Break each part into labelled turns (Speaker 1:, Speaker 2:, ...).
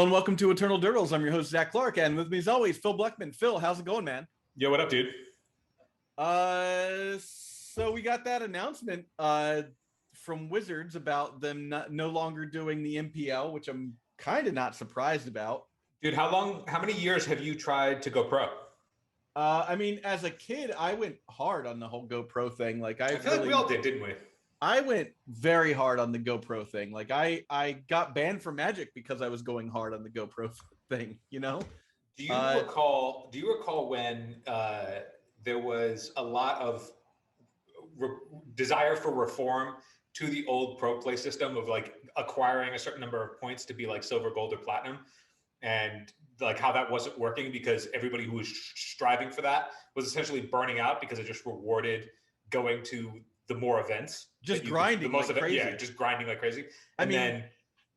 Speaker 1: and welcome to Eternal Durdles. I'm your host, Zach Clark, and with me as always, Phil Bleckman. Phil, how's it going, man?
Speaker 2: Yo, what up, dude?
Speaker 1: So we got that announcement from Wizards about them no longer doing the MPL, which I'm kind of not surprised about.
Speaker 2: Dude, how many years have you tried to go pro?
Speaker 1: I mean, as a kid, I went hard on the whole GoPro thing. Like
Speaker 2: I feel like we all did, didn't we?
Speaker 1: I went very hard on the GoPro thing. Like I got banned from Magic because I was going hard on the GoPro thing, you know?
Speaker 2: Do you recall when there was a lot of desire for reform to the old pro play system of like acquiring a certain number of points to be like silver, gold, or platinum, and like how that wasn't working because everybody who was striving for that was essentially burning out because it just rewarded going to the more events,
Speaker 1: just grinding like crazy.
Speaker 2: Yeah, just grinding like crazy. And then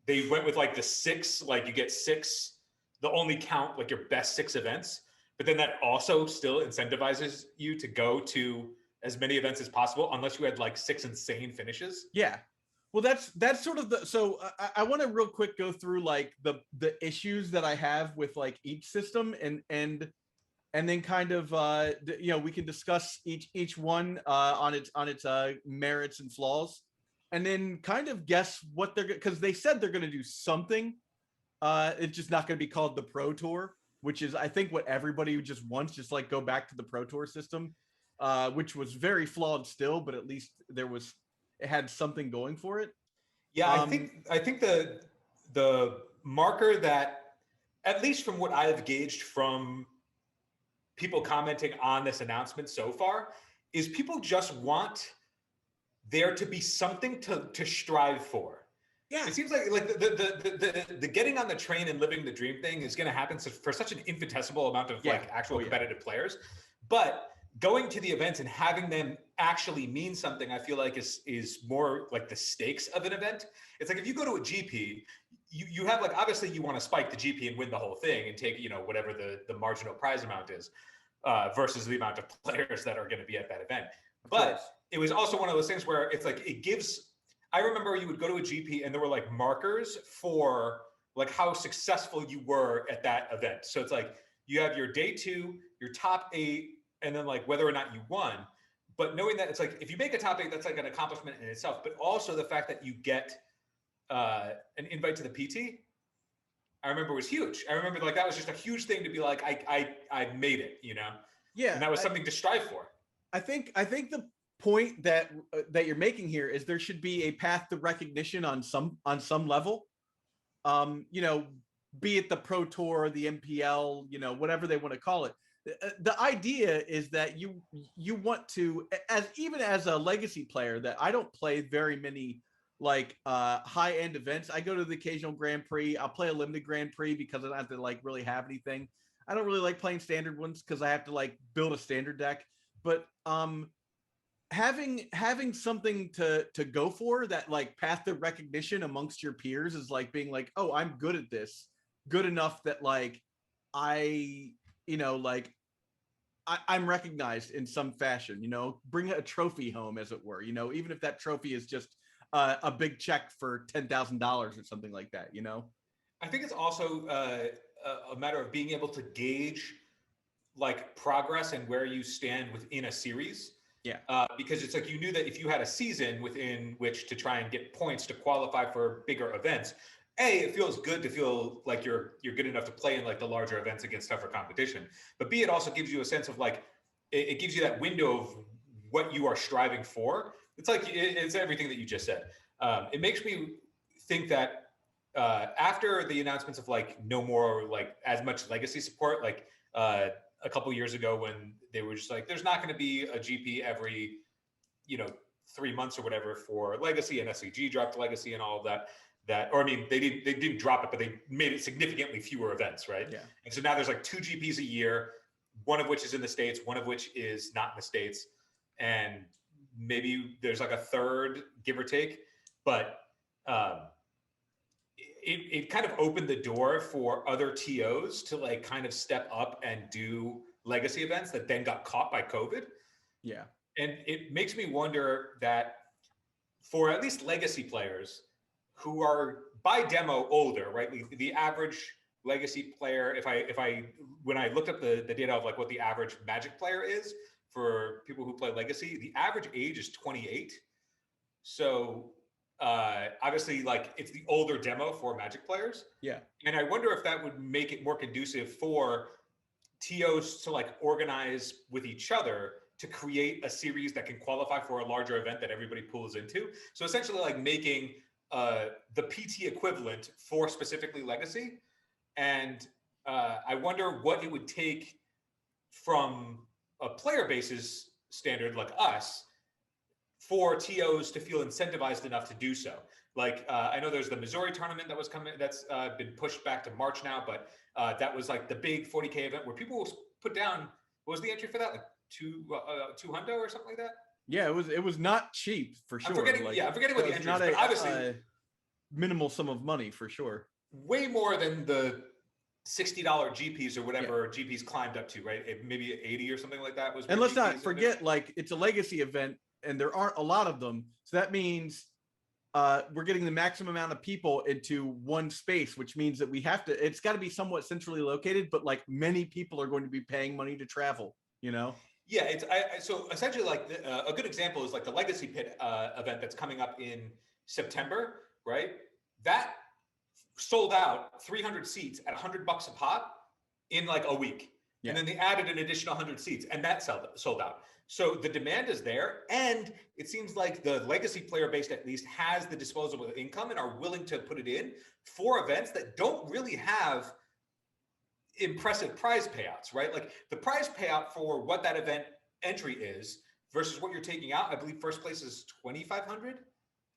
Speaker 2: they went with like the 6, like you get 6, the only count like your best 6 events, but then that also still incentivizes you to go to as many events as possible unless you had like 6 insane finishes.
Speaker 1: Yeah. Well, that's sort of the, so I want to real quick go through like the issues that I have with like each system and then kind of we can discuss each one on its merits and flaws, and then kind of guess what they're, because they said they're going to do something. It's just not going to be called the Pro Tour, which is I think what everybody just wants, just like go back to the Pro Tour system, which was very flawed still, but at least it had something going for it.
Speaker 2: Yeah, I think the marker that, at least from what I've gauged from people commenting on this announcement so far, is people just want there to be something to strive for. Yeah, it seems like the getting on the train and living the dream thing is going to happen for such an infinitesimal amount of like actual competitive players, but going to the events and having them actually mean something, I feel like is more like the stakes of an event. It's like if you go to a GP, you have like, obviously you want to spike the GP and win the whole thing and take, whatever the marginal prize amount is versus the amount of players that are going to be at that event. But it was also one of those things where it's like, I remember you would go to a GP and there were like markers for like how successful you were at that event. So it's like you have your day 2, your top 8, and then like whether or not you won. But knowing that it's like, if you make a top 8, that's like an accomplishment in itself, but also the fact that you get an invite to the PT, I remember was huge. I remember like that was just a huge thing to be like, I made it, Yeah. And that was something to strive for.
Speaker 1: I think the point that you're making here is there should be a path to recognition on some level. Be it the Pro Tour or the MPL, whatever they want to call it. The idea is that you want to, even as a legacy player, that I don't play very many like high-end events. I go to the occasional Grand Prix. I'll play a limited Grand Prix because I don't have to like really have anything. I don't really like playing standard ones because I have to like build a standard deck. But having something to go for, that like path to recognition amongst your peers, is like being like, oh, I'm good at this, good enough that like I'm recognized in some fashion, bring a trophy home, as it were, even if that trophy is just a big check for $10,000 or something like that,
Speaker 2: I think it's also a matter of being able to gauge like progress and where you stand within a series.
Speaker 1: Yeah.
Speaker 2: Because it's like you knew that if you had a season within which to try and get points to qualify for bigger events, it feels good to feel like you're good enough to play in like the larger events against tougher competition. But B, it also gives you a sense of like, it gives you that window of what you are striving for. It's like, it's everything that you just said. It makes me think that after the announcements of like no more like as much legacy support, like a couple years ago when they were just like, there's not going to be a GP every, 3 months or whatever for legacy, and SCG dropped legacy and all of that. They didn't drop it, but they made it significantly fewer events, right?
Speaker 1: Yeah.
Speaker 2: And so now there's like 2 GPs a year, one of which is in the States, one of which is not in the States. And maybe there's like a third, give or take, but it kind of opened the door for other TOs to like kind of step up and do legacy events that then got caught by COVID.
Speaker 1: Yeah.
Speaker 2: And it makes me wonder that for at least legacy players who are by demo older, right? The average legacy player, when I looked up the data of like what the average Magic player is for people who play legacy, the average age is 28. So obviously, like, it's the older demo for Magic players.
Speaker 1: Yeah.
Speaker 2: And I wonder if that would make it more conducive for TOs to like organize with each other to create a series that can qualify for a larger event that everybody pulls into. So essentially like making the PT equivalent for specifically legacy. And I wonder what it would take from a player basis standard like us for TOs to feel incentivized enough to do so. Like I know there's the Missouri tournament that was coming, that's been pushed back to March now, but that was like the big 40K event where people will put down, what was the entry for that? Like two hundo or something like that?
Speaker 1: Yeah, it was not cheap for sure.
Speaker 2: I'm forgetting what the entry is, but obviously
Speaker 1: minimal sum of money for sure.
Speaker 2: Way more than the $60 GPs or whatever GPs climbed up to, right? Maybe 80 or something like that was.
Speaker 1: And let's not forget, like, it's a legacy event and there aren't a lot of them. So that means we're getting the maximum amount of people into one space, which means that it's got to be somewhat centrally located, but like many people are going to be paying money to travel, you know?
Speaker 2: Yeah, so essentially like a good example is like the Legacy Pit event that's coming up in September, right? That sold out 300 seats at $100 a pop in like a week. Yeah. And then they added an additional 100 seats and that sold out. So the demand is there. And it seems like the legacy player base at least has the disposable income and are willing to put it in for events that don't really have impressive prize payouts, right? Like the prize payout for what that event entry is versus what you're taking out, I believe first place is 2,500.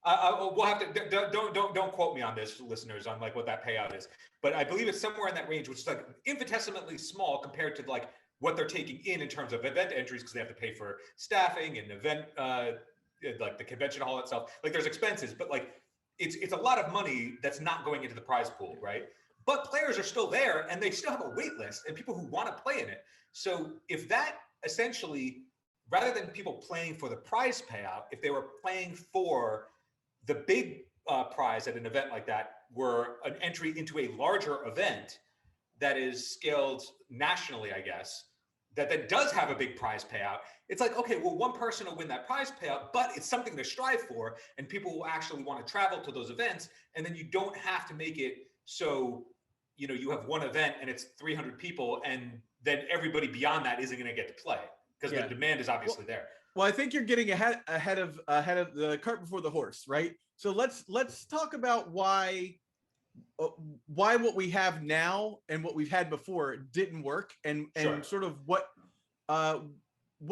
Speaker 2: We'll have to don't quote me on this, listeners, on like what that payout is, but I believe it's somewhere in that range, which is like infinitesimally small compared to like what they're taking in terms of event entries, because they have to pay for staffing and event, like the convention hall itself. Like there's expenses, but like it's a lot of money that's not going into the prize pool, right? But players are still there and they still have a wait list and people who want to play in it. So if that essentially, rather than people playing for the prize payout, if they were playing for the big prize at an event like that, were an entry into a larger event that is scaled nationally, I guess, that does have a big prize payout, it's like, okay, well, one person will win that prize payout, but it's something to strive for, and people will actually want to travel to those events, and then you don't have to make it so, you know, you have one event and it's 300 people, and then everybody beyond that isn't going to get to play, because the demand is obviously there.
Speaker 1: Well, I think you're getting ahead of the cart before the horse, right? So let's talk about why what we have now and what we've had before didn't work, and
Speaker 2: Sure.
Speaker 1: sort of what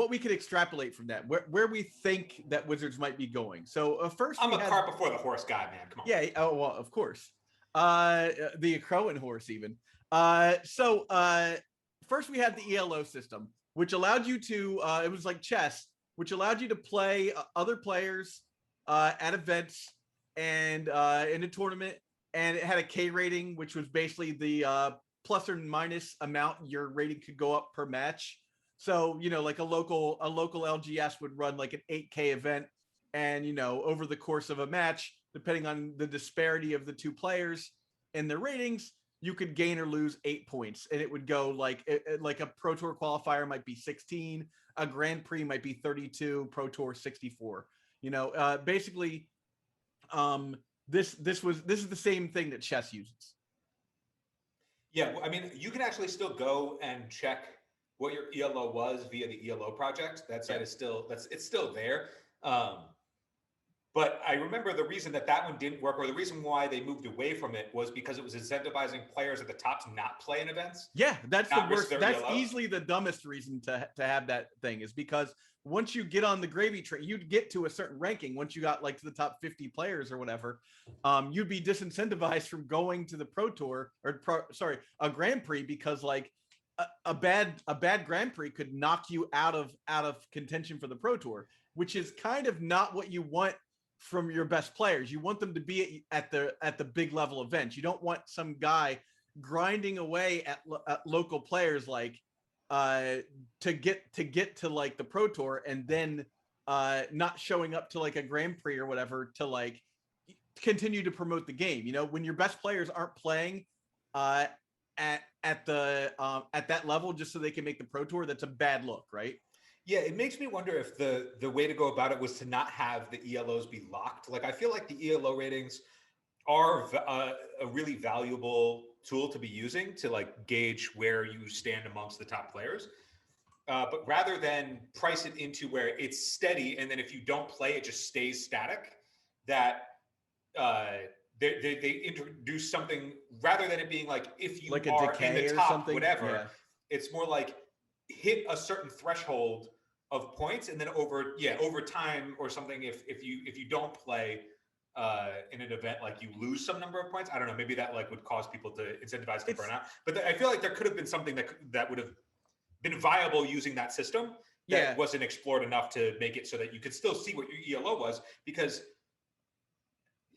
Speaker 1: we could extrapolate from that, where we think that Wizards might be going. So first,
Speaker 2: I'm a cart before the horse guy, man. Come on.
Speaker 1: Yeah. Oh well, of course. The Crow and horse even. First we had the ELO system, which allowed you to it was like chess, which allowed you to play other players at events and in a tournament, and it had a K rating, which was basically the plus or minus amount your rating could go up per match. So, you know, like a local LGS would run like an 8K event, and, you know, over the course of a match, depending on the disparity of the two players and their ratings, you could gain or lose 8 points, and it would go like a Pro Tour qualifier might be 16, a Grand Prix might be 32, Pro Tour 64. You know, basically, this is the same thing that chess uses.
Speaker 2: Yeah, I mean, you can actually still go and check what your ELO was via the ELO project. That site is still it's still there. But I remember the reason that one didn't work, or the reason why they moved away from it, was because it was incentivizing players at the top to not play in events.
Speaker 1: Yeah, that's the worst. That's
Speaker 2: ELO.
Speaker 1: Easily the dumbest reason to have that thing, is because once you get on the gravy train, you'd get to a certain ranking. Once you got like to the top 50 players or whatever, you'd be disincentivized from going to the Pro Tour a Grand Prix, because like a bad Grand Prix could knock you out of contention for the Pro Tour, which is kind of not what you want from your best players. You want them to be at the big level events. You don't want some guy grinding away at local players like to get to like the Pro Tour, and then not showing up to like a Grand Prix or whatever to continue to promote the game. You know, when your best players aren't playing uh, at that level just so they can make the pro tour, that's a bad look, right?
Speaker 2: Yeah, it makes me wonder if the way to go about it was to not have the ELOs be locked. Like I feel like the ELO ratings are a really valuable tool to be using to like gauge where you stand amongst the top players. But rather than price it into where it's steady and then if you don't play, it just stays static, that uh, they introduce something rather than it being like if you
Speaker 1: Like a
Speaker 2: are in the
Speaker 1: decay or
Speaker 2: top,
Speaker 1: something.
Speaker 2: whatever,
Speaker 1: Yeah.
Speaker 2: it's more like hit a certain threshold of points and then over time or something if you don't play in an event like you lose some number of points. I don't know, maybe that like would cause people to incentivize to burn out, but I feel like there could have been something that would have been viable using that system that wasn't explored enough to make it so that you could still see what your ELO was. Because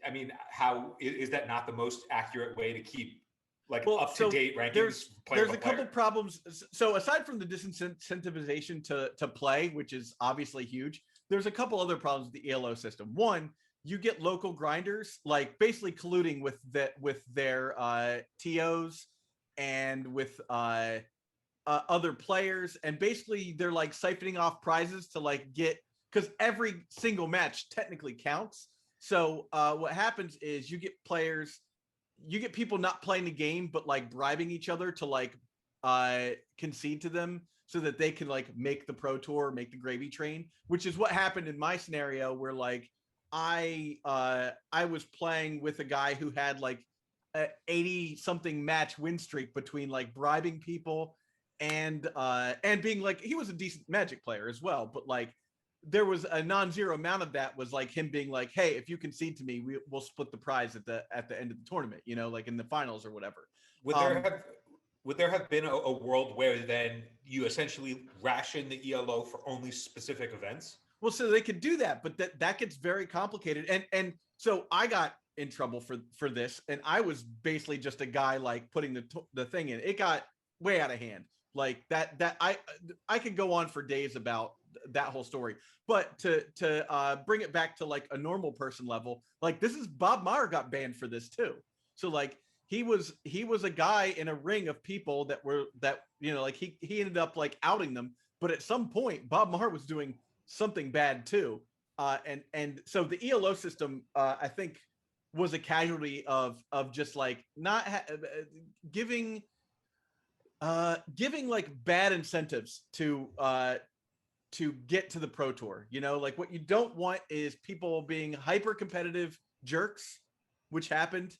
Speaker 2: I mean, how is that not the most accurate way to keep like up to date rankings?
Speaker 1: There's a couple problems. So aside from the disincentivization to play, which is obviously huge, there's a couple other problems with the ELO system. One, you get local grinders like basically colluding with their TOs and with other players, and basically they're like siphoning off prizes to like get, because every single match technically counts. So what happens is you get people not playing the game, but like bribing each other to like concede to them so that they can like make the pro tour, make the gravy train, which is what happened in my scenario where like I was playing with a guy who had like a 80 something match win streak between like bribing people and being like, he was a decent Magic player as well, but like there was a non-zero amount of that was like him being like, hey, if you concede to me, we'll split the prize at the end of the tournament, you know, like in the finals or whatever.
Speaker 2: Would there have been a world where then you essentially ration the ELO for only specific events?
Speaker 1: Well, so they could do that, but that gets very complicated. And so I got in trouble for this, and I was basically just a guy like putting the thing in. It got way out of hand. Like that I could go on for days about that whole story. But to bring it back to like a normal person level, like this is Bob Meyer got banned for this too. So like he was a guy in a ring of people that you know, like he ended up like outing them. But at some point, Bob Meyer was doing something bad too. And so the ELO system, I think, was a casualty of just like not giving like bad incentives to get to the pro tour. You know, like what you don't want is people being hyper competitive jerks, which happened,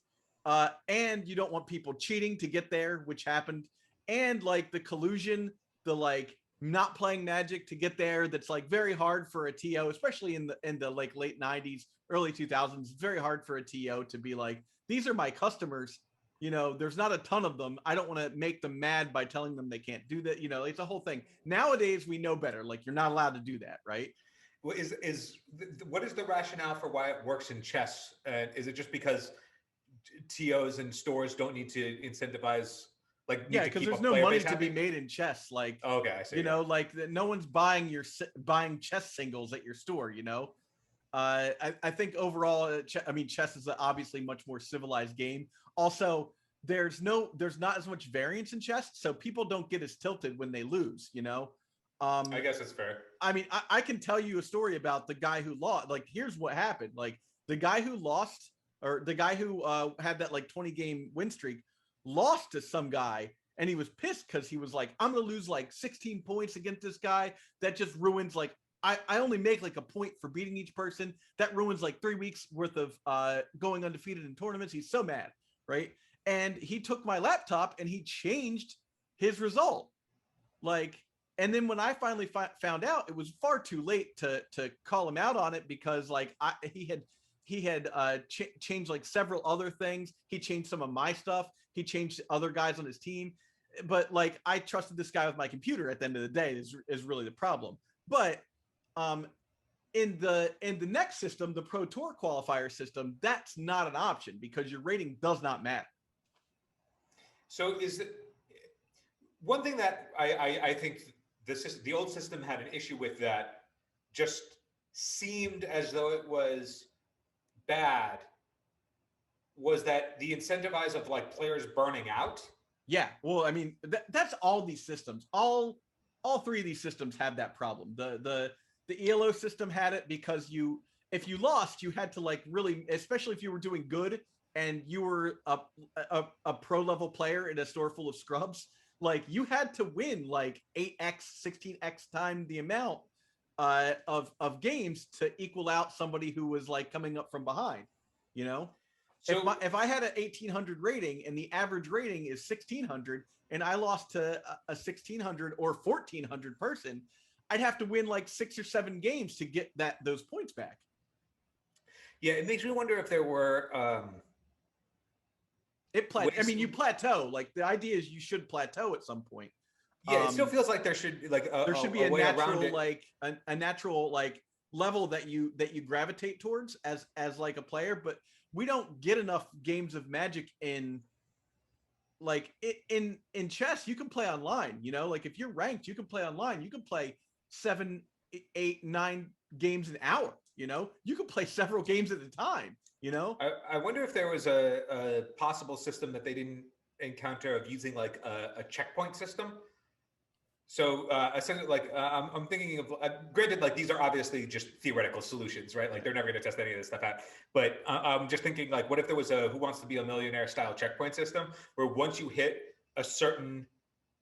Speaker 1: and you don't want people cheating to get there, which happened, and like the collusion, the like not playing Magic to get there. That's like very hard for a TO, especially in the like late 90s, early 2000s. It's very hard for a TO to be like, these are my customers. You know, there's not a ton of them. I don't want to make them mad by telling them they can't do that. You know, it's a whole thing. Nowadays, we know better. Like, you're not allowed to do that, right?
Speaker 2: What is the rationale for why it works in chess? Is it just because TOs and stores don't need to incentivize? Like,
Speaker 1: yeah, because there's no money to be made in chess. Like,
Speaker 2: okay, I see.
Speaker 1: You know, like no one's buying chess singles at your store. You know, I think overall, chess is obviously much more civilized game. Also, there's not as much variance in chess, so people don't get as tilted when they lose. You know,
Speaker 2: I guess that's fair.
Speaker 1: I mean, I can tell you a story about the guy who lost. Like, here's what happened. Like, the guy who lost, or the guy who had that like 20 game win streak, lost to some guy, and he was pissed because he was like, I'm gonna lose like 16 points against this guy. That just ruins like I only make like a point for beating each person. That ruins like 3 weeks worth of going undefeated in tournaments. He's so mad, right? And he took my laptop and he changed his result. Like, and then when I finally found out, it was far too late to call him out on it, because like he had changed like several other things. He changed some of my stuff. He changed other guys on his team. But like, I trusted this guy with my computer at the end of the day is really the problem. But in the next system, the Pro Tour qualifier system, that's not an option because your rating does not matter.
Speaker 2: So is it one thing that I think the old system had an issue with, that just seemed as though it was bad, was that the incentivize of like players burning out.
Speaker 1: Yeah, well, I mean, that's all these systems. All three of these systems have that problem. The ELO system had it because if you lost, you had to like really, especially if you were doing good and you were a pro level player in a store full of scrubs, like you had to win like 8x, 16x time the amount of games to equal out somebody who was like coming up from behind, you know?
Speaker 2: So
Speaker 1: If I had an 1800 rating and the average rating is 1600 and I lost to a 1600 or 1400 person, I'd have to win like 6 or 7 games to get those points back.
Speaker 2: yeah, it makes me wonder if there were
Speaker 1: I mean, you plateau. Like the idea is you should plateau at some point.
Speaker 2: Yeah, it still feels like there should like
Speaker 1: there should be a
Speaker 2: way
Speaker 1: natural
Speaker 2: around it.
Speaker 1: like a natural like level that you gravitate towards as like a player, but we don't get enough games of Magic in like in chess. You can play online, you know, like if you're ranked, you can play online. You can play 7, 8, 9 games an hour, you know, you can play several games at a time, you know.
Speaker 2: I wonder if there was a possible system that they didn't encounter of using like a checkpoint system. So essentially, like I'm thinking of, granted, like these are obviously just theoretical solutions, right? Like they're never going to test any of this stuff out. But I'm just thinking, like, what if there was a Who Wants to Be a Millionaire style checkpoint system where once you hit a certain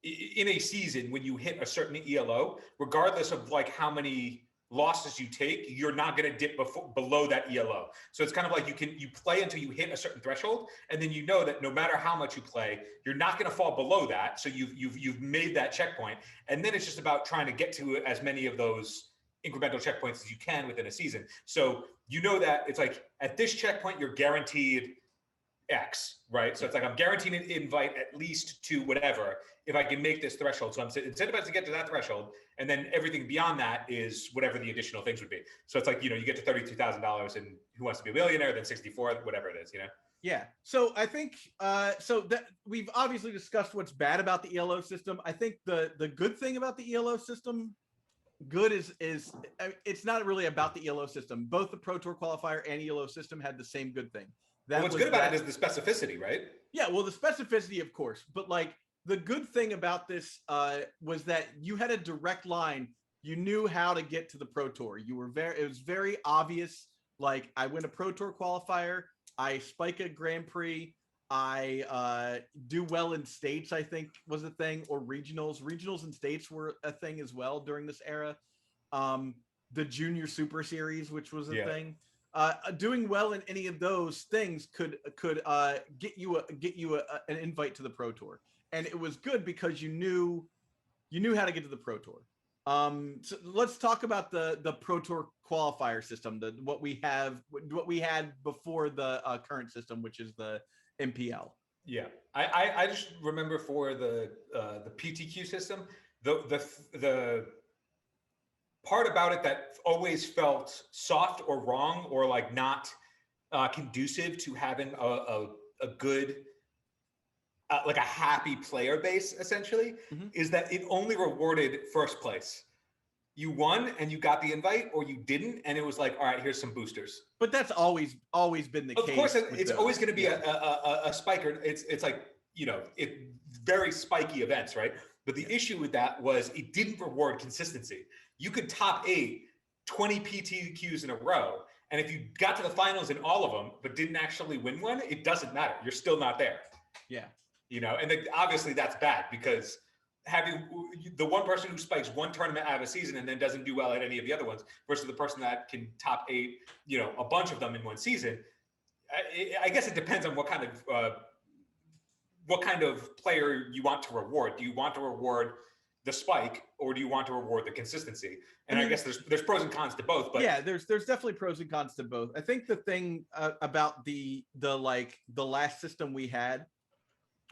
Speaker 2: in a season, when you hit a certain ELO, regardless of like how many losses you take, you're not going to dip below that ELO. So it's kind of like you play until you hit a certain threshold, and then you know that no matter how much you play, you're not going to fall below that. So you've made that checkpoint, and then it's just about trying to get to as many of those incremental checkpoints as you can within a season. So you know that it's like at this checkpoint you're guaranteed X, right? So it's like I'm guaranteed an invite at least to whatever if I can make this threshold. So I'm incentivized to get to that threshold, and then everything beyond that is whatever the additional things would be. So it's like, you know, you get to $32,000 and Who Wants to Be a Millionaire, then 64, whatever it is, you know?
Speaker 1: Yeah. So I think so that we've obviously discussed what's bad about the ELO system. I think the good thing about the ELO system, good is it's not really about the ELO system. Both the Pro Tour qualifier and ELO system had the same good thing.
Speaker 2: Well, what's good about it is the specificity, right?
Speaker 1: Yeah, well, the specificity, of course, but like the good thing about this was that you had a direct line. You knew how to get to the Pro Tour. It was very obvious. Like I win a Pro Tour qualifier, I spike a Grand Prix, I do well in states, I think was a thing, or regionals. Regionals and states were a thing as well during this era. The Junior Super Series, which was a thing. Doing well in any of those things could get you an invite to the Pro Tour, and it was good because you knew how to get to the Pro Tour. So let's talk about the Pro Tour qualifier system, what we had before the current system, which is the MPL.
Speaker 2: Yeah, I just remember for the PTQ system, the part about it that always felt soft or wrong or like not conducive to having a good like a happy player base essentially is that it only rewarded first place. You won and you got the invite, or you didn't, and it was like, all right, here's some boosters.
Speaker 1: But that's always been the case.
Speaker 2: Of course, it's always going to be a spiker. It's like, you know, very spiky events, right? But the issue with that was it didn't reward consistency. You could top 8, 20 PTQs in a row, and if you got to the finals in all of them but didn't actually win one, it doesn't matter. You're still not there.
Speaker 1: Yeah.
Speaker 2: You know, and obviously that's bad because having the one person who spikes one tournament out of a season and then doesn't do well at any of the other ones versus the person that can top 8, you know, a bunch of them in one season. I guess it depends on what kind of player you want to reward. Do you want to reward the spike, or do you want to reward the consistency? And I guess there's pros and cons to both. But
Speaker 1: yeah, there's definitely pros and cons to both. I think the thing about the last system we had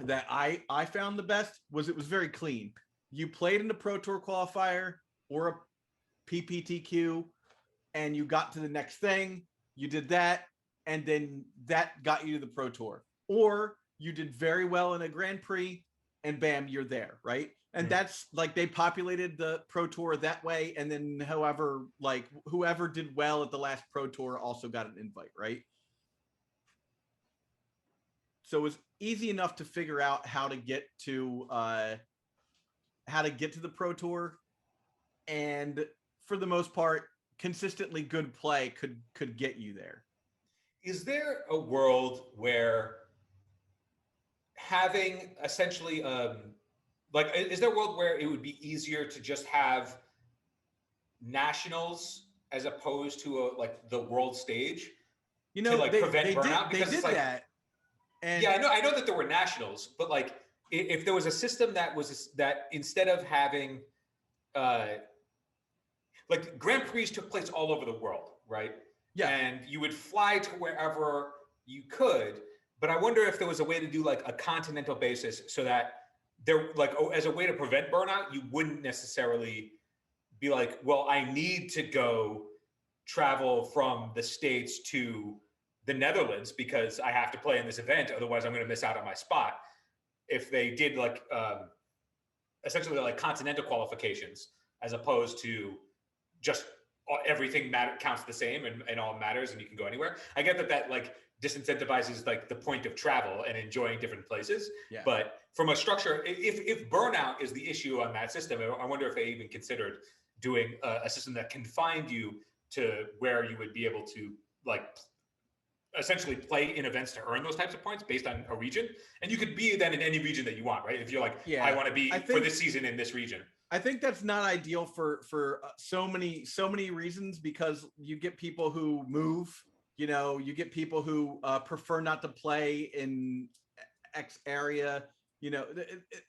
Speaker 1: that I found the best was it was very clean. You played in the Pro Tour qualifier or a PPTQ, and you got to the next thing. You did that, and then that got you to the Pro Tour. Or you did very well in a Grand Prix, and bam, you're there, right? And that's like they populated the Pro Tour that way, and then whoever did well at the last Pro Tour also got an invite, right? So it was easy enough to figure out how to get to the Pro Tour, and for the most part, consistently good play could get you there.
Speaker 2: Is there a world where having essentially like is there a world where it would be easier to just have nationals as opposed to like the world stage to like prevent burnout?
Speaker 1: They
Speaker 2: Because it's
Speaker 1: did
Speaker 2: like,
Speaker 1: that, and
Speaker 2: yeah, I know that there were nationals, but like if there was a system that instead of having uh like Grand Prix took place all over the world, right?
Speaker 1: yeah,
Speaker 2: And you would fly to wherever you could, but I wonder if there was a way to do like a continental basis so that there, like, as a way to prevent burnout, you wouldn't necessarily be like, well, I need to go travel from the States to the Netherlands because I have to play in this event. Otherwise, I'm going to miss out on my spot. If they did like essentially like continental qualifications as opposed to just everything counts the same and all matters and you can go anywhere. I get that like disincentivizes like the point of travel and enjoying different places.
Speaker 1: yeah.
Speaker 2: But from a structure, if burnout is the issue on that system, I wonder if they even considered doing a system that confined you to where you would be able to like essentially play in events to earn those types of points based on a region. And you could be then in any region that you want, right? If you're like,
Speaker 1: Yeah,
Speaker 2: I want to be for this season in this region.
Speaker 1: I think that's not ideal for so many reasons, because you get people who move. You get people who prefer not to play in X area.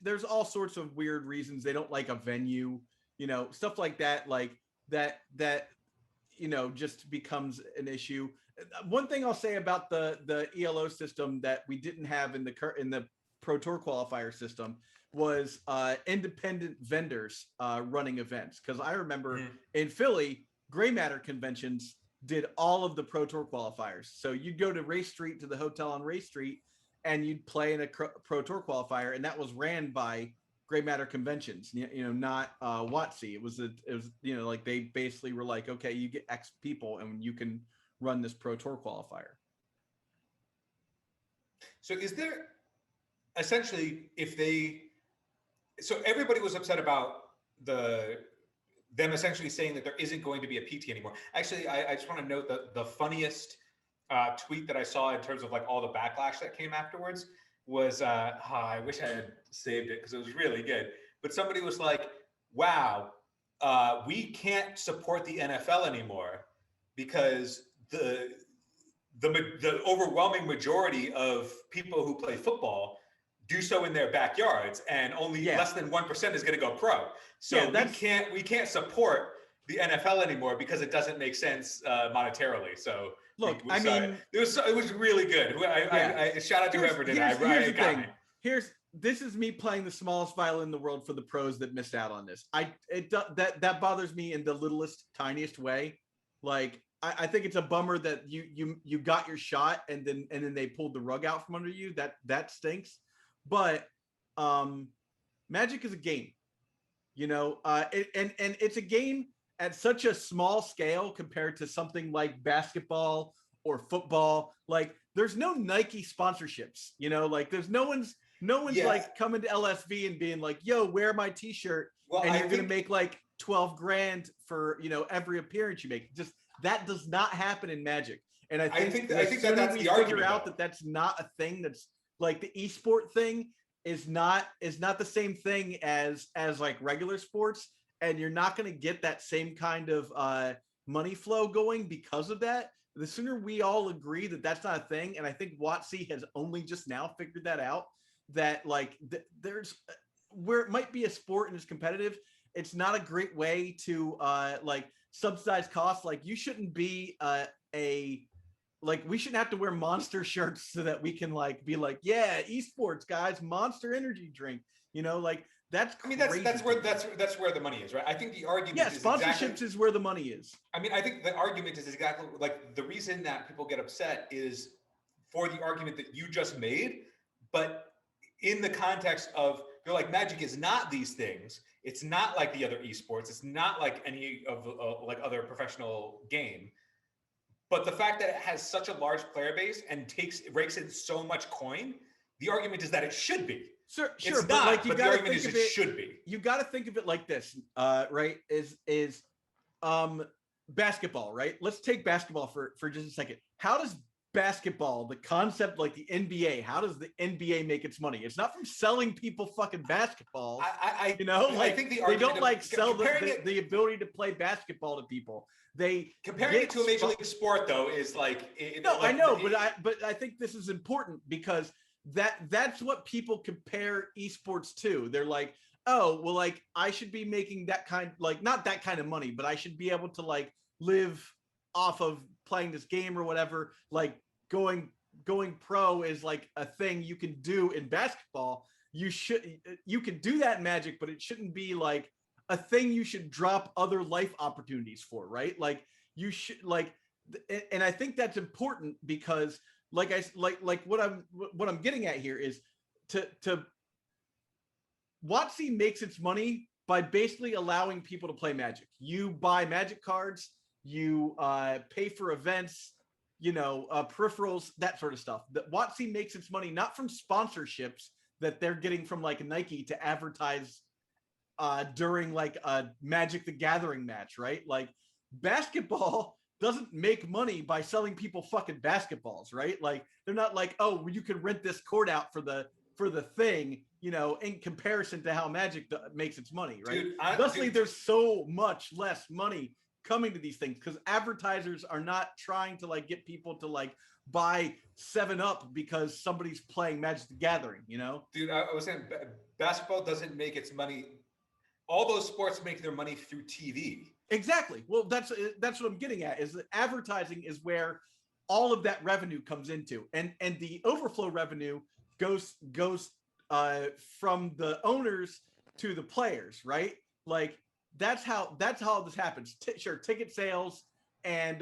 Speaker 1: There's all sorts of weird reasons they don't like a venue. Stuff like that. Like that just becomes an issue. One thing I'll say about the ELO system that we didn't have in the Pro Tour qualifier system was independent vendors running events. Because I remember in Philly, Gray Matter conventions did all of the Pro Tour qualifiers. So you'd go to Race Street, to the hotel on Race Street, and you'd play in a Pro Tour qualifier, and that was ran by Gray Matter conventions. Not WOTC. It was like they basically were like, okay, you get X people, and you can run this Pro Tour qualifier.
Speaker 2: So is there essentially so everybody was upset about them essentially saying that there isn't going to be a PT anymore. Actually, I just want to note that the funniest tweet that I saw in terms of like all the backlash that came afterwards was, I wish I had saved it because it was really good. But somebody was like, wow, we can't support the NFL anymore because the overwhelming majority of people who play football do so in their backyards, and only less than 1% is going to go pro. So we can't support the NFL anymore because it doesn't make sense monetarily. So
Speaker 1: look,
Speaker 2: it was really good. I shout out to whoever did it.
Speaker 1: Here's the thing. This is me playing the smallest violin in the world for the pros that missed out on this. That bothers me in the littlest, tiniest way. Like, I think it's a bummer that you got your shot and then they pulled the rug out from under you. That stinks. But Magic is a game, and it's a game at such a small scale compared to something like basketball or football. Like, there's no Nike sponsorships, like there's no one's like coming to LSV and being like, yo, wear my t-shirt, and you're going to make like 12 grand for, every appearance you make. Just that does not happen in Magic. And I think that's the argument, out that that's not a thing. That's like the esport thing is not the same thing as like regular sports, and you're not going to get that same kind of money flow going because of that. The sooner we all agree that that's not a thing, and I think WOTC has only just now figured that out, that like there's where it might be a sport and it's competitive, it's not a great way to like subsidize costs. Like, you shouldn't be we shouldn't have to wear Monster shirts so that we can like be like, yeah, esports guys, Monster energy drink. Like, that's crazy.
Speaker 2: That's where the money is, right? I think the argument is
Speaker 1: sponsorships is where the money is.
Speaker 2: I think the argument is exactly like the reason that people get upset is for the argument that you just made, but in the context of, they're like, Magic is not these things. It's not like the other esports. It's not like any of like other professional game. But the fact that it has such a large player base and rakes in so much coin the argument is that it should be.
Speaker 1: Sure,
Speaker 2: It's
Speaker 1: but
Speaker 2: not,
Speaker 1: like you
Speaker 2: but the
Speaker 1: got to
Speaker 2: argument
Speaker 1: think
Speaker 2: is
Speaker 1: of
Speaker 2: it
Speaker 1: it.
Speaker 2: should be.
Speaker 1: You got to think of it like this, right? Is basketball, right? Let's take basketball for just a second. How does basketball, the concept like the NBA, how does the NBA make its money? It's not from selling people fucking basketballs.
Speaker 2: I
Speaker 1: Like
Speaker 2: I think the
Speaker 1: they don't
Speaker 2: of,
Speaker 1: like sell
Speaker 2: the
Speaker 1: ability to play basketball to people. They
Speaker 2: comparing it to a major league sport though is like
Speaker 1: I know, but I think this is important because that's what people compare esports to. They're like, oh, well, like I should be making that kind, like not that kind of money, but I should be able to like live off of playing this game or whatever. Like going pro is like a thing you can do in basketball. You can do that in Magic, but it shouldn't be like a thing you should drop other life opportunities for, right? Like you should like, and I think that's important because like what I'm getting at here is to WotC makes its money by basically allowing people to play Magic. You buy Magic cards, you pay for events, peripherals, that sort of stuff. That WotC makes its money not from sponsorships that they're getting from like Nike to advertise during like a Magic the Gathering match, right? Like basketball doesn't make money by selling people fucking basketballs, right? Like they're not like, oh, you could rent this court out for the thing, in comparison to how Magic makes its money, right? Thusly, there's so much less money coming to these things because advertisers are not trying to like get people to like buy 7-Up because somebody's playing Magic the Gathering,
Speaker 2: Dude, I was saying basketball doesn't make its money. All those sports make their money through TV.
Speaker 1: Exactly. Well, that's what I'm getting at is that advertising is where all of that revenue comes into, and the overflow revenue goes from the owners to the players, right? Like that's how this happens. Sure, ticket sales and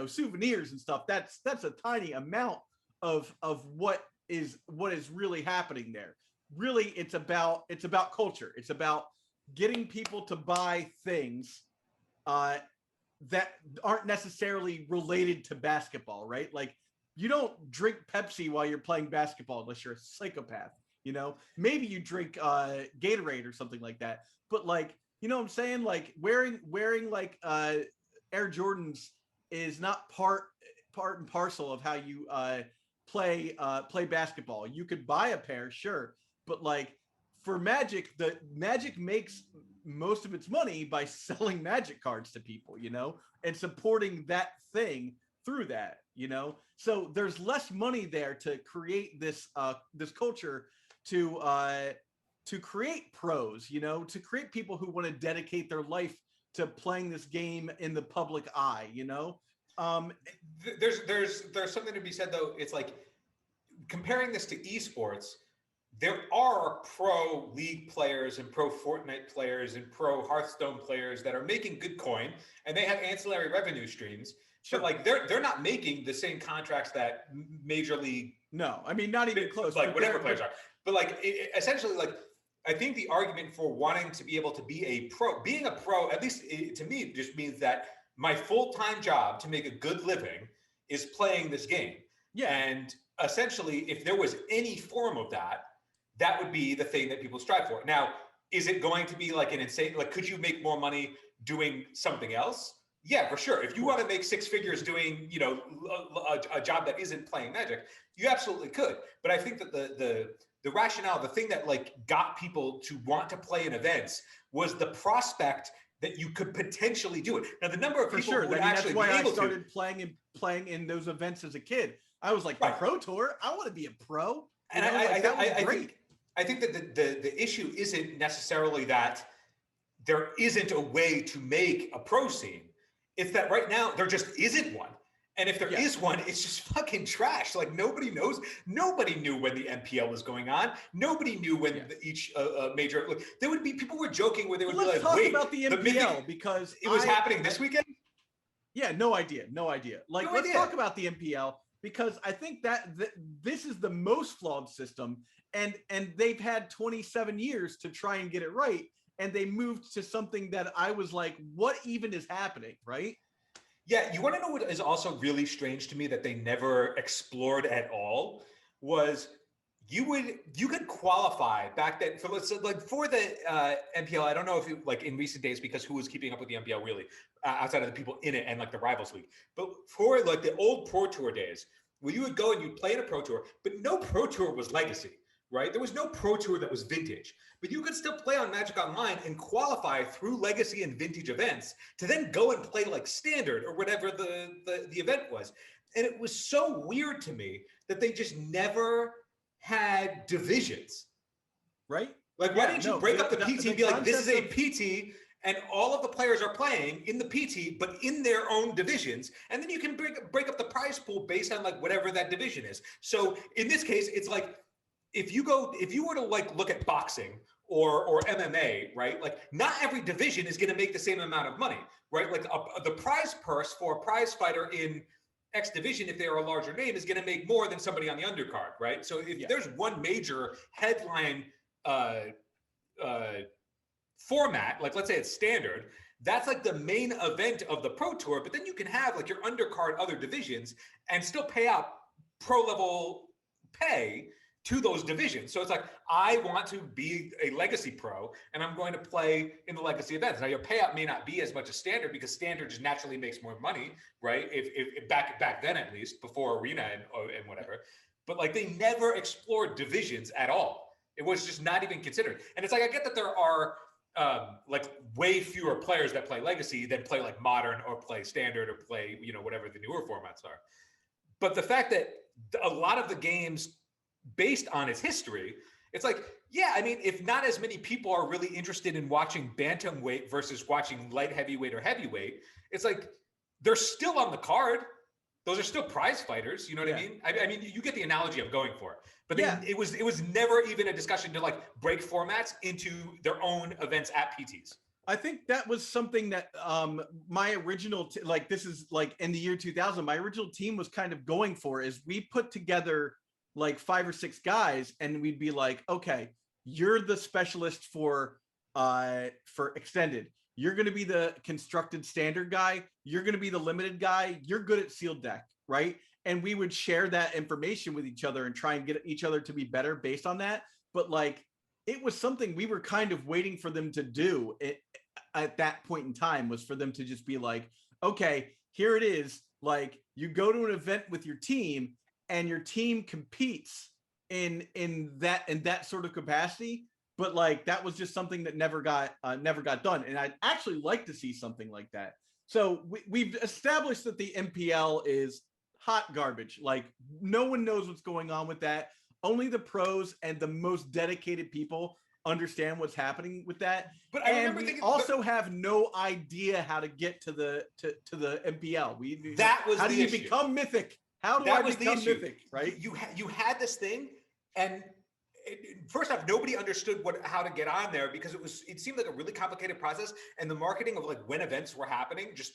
Speaker 1: souvenirs and stuff. That's a tiny amount of what is really happening there. Really, it's about culture. It's about getting people to buy things that aren't necessarily related to basketball, right? Like you don't drink Pepsi while you're playing basketball unless you're a psychopath, maybe you drink Gatorade or something like that. But like, you know what I'm saying? Like wearing like Air Jordans is not part and parcel of how you play basketball. You could buy a pair, sure, but like for Magic, the Magic makes most of its money by selling Magic cards to people, and supporting that thing through that, So there's less money there to create this culture to create pros, to create people who want to dedicate their life to playing this game in the public eye,
Speaker 2: There's something to be said though. It's like comparing this to esports. There are pro League players and pro Fortnite players and pro Hearthstone players that are making good coin, and they have ancillary revenue streams. Sure. But like they're not making the same contracts that Major League.
Speaker 1: No, I mean not even close.
Speaker 2: Like whatever players are, but like essentially, like I think the argument for wanting to be able to be a pro, being a pro, at least to me, just means that my full-time job to make a good living is playing this game. Yeah, and essentially, if there was any form of that. That would be the thing that people strive for. Now, is it going to be like an insane, like, could you make more money doing something else? Yeah, for sure. If you want to make 6 figures doing, a job that isn't playing Magic, you absolutely could. But I think that the rationale, the thing that like got people to want to play in events was the prospect that you could potentially do it. Now, the number of people who would actually be able to. That's why I started
Speaker 1: playing in those events as a kid. I was like,
Speaker 2: right.
Speaker 1: The Pro Tour, I want to be a pro.
Speaker 2: And I think that the issue isn't necessarily that there isn't a way to make a pro scene. It's that right now there just isn't one. And if there is one, it's just fucking trash. Like nobody knows. Nobody knew when the NPL was going on. Nobody knew when each major. Like, there would be people were joking where they would be like, "Wait,
Speaker 1: about the NPL because
Speaker 2: it was happening this weekend."
Speaker 1: Yeah, no idea. Like, let's talk about the NPL because I think that this is the most flawed system. And they've had 27 years to try and get it right. And they moved to something that I was like, what even is happening, right?
Speaker 2: Yeah, you want to know what is also really strange to me that they never explored at all was you could qualify back then for for the MPL. I don't know if like in recent days, because who was keeping up with the MPL really outside of the people in it and like the rivals league, but for like the old Pro Tour days where you would go and you'd play in a Pro Tour, but no Pro Tour was legacy, right? There was no Pro Tour that was vintage, but you could still play on Magic Online and qualify through legacy and vintage events to then go and play like standard or whatever the event was. And it was so weird to me that they just never had divisions,
Speaker 1: right?
Speaker 2: Like, why didn't you break up the PT and be like, this is a PT and all of the players are playing in the PT, but in their own divisions. And then you can break up the prize pool based on like whatever that division is. So in this case, it's like, if you were to like look at boxing or MMA, right? Like not every division is going to make the same amount of money, right? Like the prize purse for a prize fighter in X division, if they're a larger name, is going to make more than somebody on the undercard, right? So if there's one major headline format, like let's say it's standard, that's like the main event of the Pro Tour, but then you can have like your undercard other divisions and still pay out pro level pay to those divisions. So it's like, I want to be a legacy pro and I'm going to play in the legacy events. Now your payout may not be as much as standard because standard just naturally makes more money, right? If back then, at least before arena and whatever, but like they never explored divisions at all. It was just not even considered. And it's like, I get that there are like way fewer players that play legacy than play like modern or play standard or play, whatever the newer formats are. But the fact that a lot of the games based on its history, it's like, yeah, I mean, if not as many people are really interested in watching bantamweight versus watching light heavyweight or heavyweight, it's like they're still on the card. Those are still prize fighters. You know what I mean? I mean, you get the analogy I'm going for. But it was never even a discussion to like break formats into their own events at PTs.
Speaker 1: I think that was something that my original this is like in the year 2000, my original team was kind of going for, is we put together like 5 or 6 guys and we'd be like, okay, you're the specialist for extended. You're going to be the constructed standard guy. You're going to be the limited guy. You're good at sealed deck, right? And we would share that information with each other and try and get each other to be better based on that. But like, it was something we were kind of waiting for them to do at that point in time, was for them to just be like, okay, here it is. Like, you go to an event with your team and your team competes in that sort of capacity. But like, that was just something that never got done. And I'd actually like to see something like that. So we've established that the MPL is hot garbage. Like, no one knows what's going on with that. Only the pros and the most dedicated people understand what's happening with that. But we also have no idea how to get to the MPL. How do you become mythic? How do I become mythic? Right?
Speaker 2: You had this thing, and first off, nobody understood how to get on there because it seemed like a really complicated process, and the marketing of like when events were happening just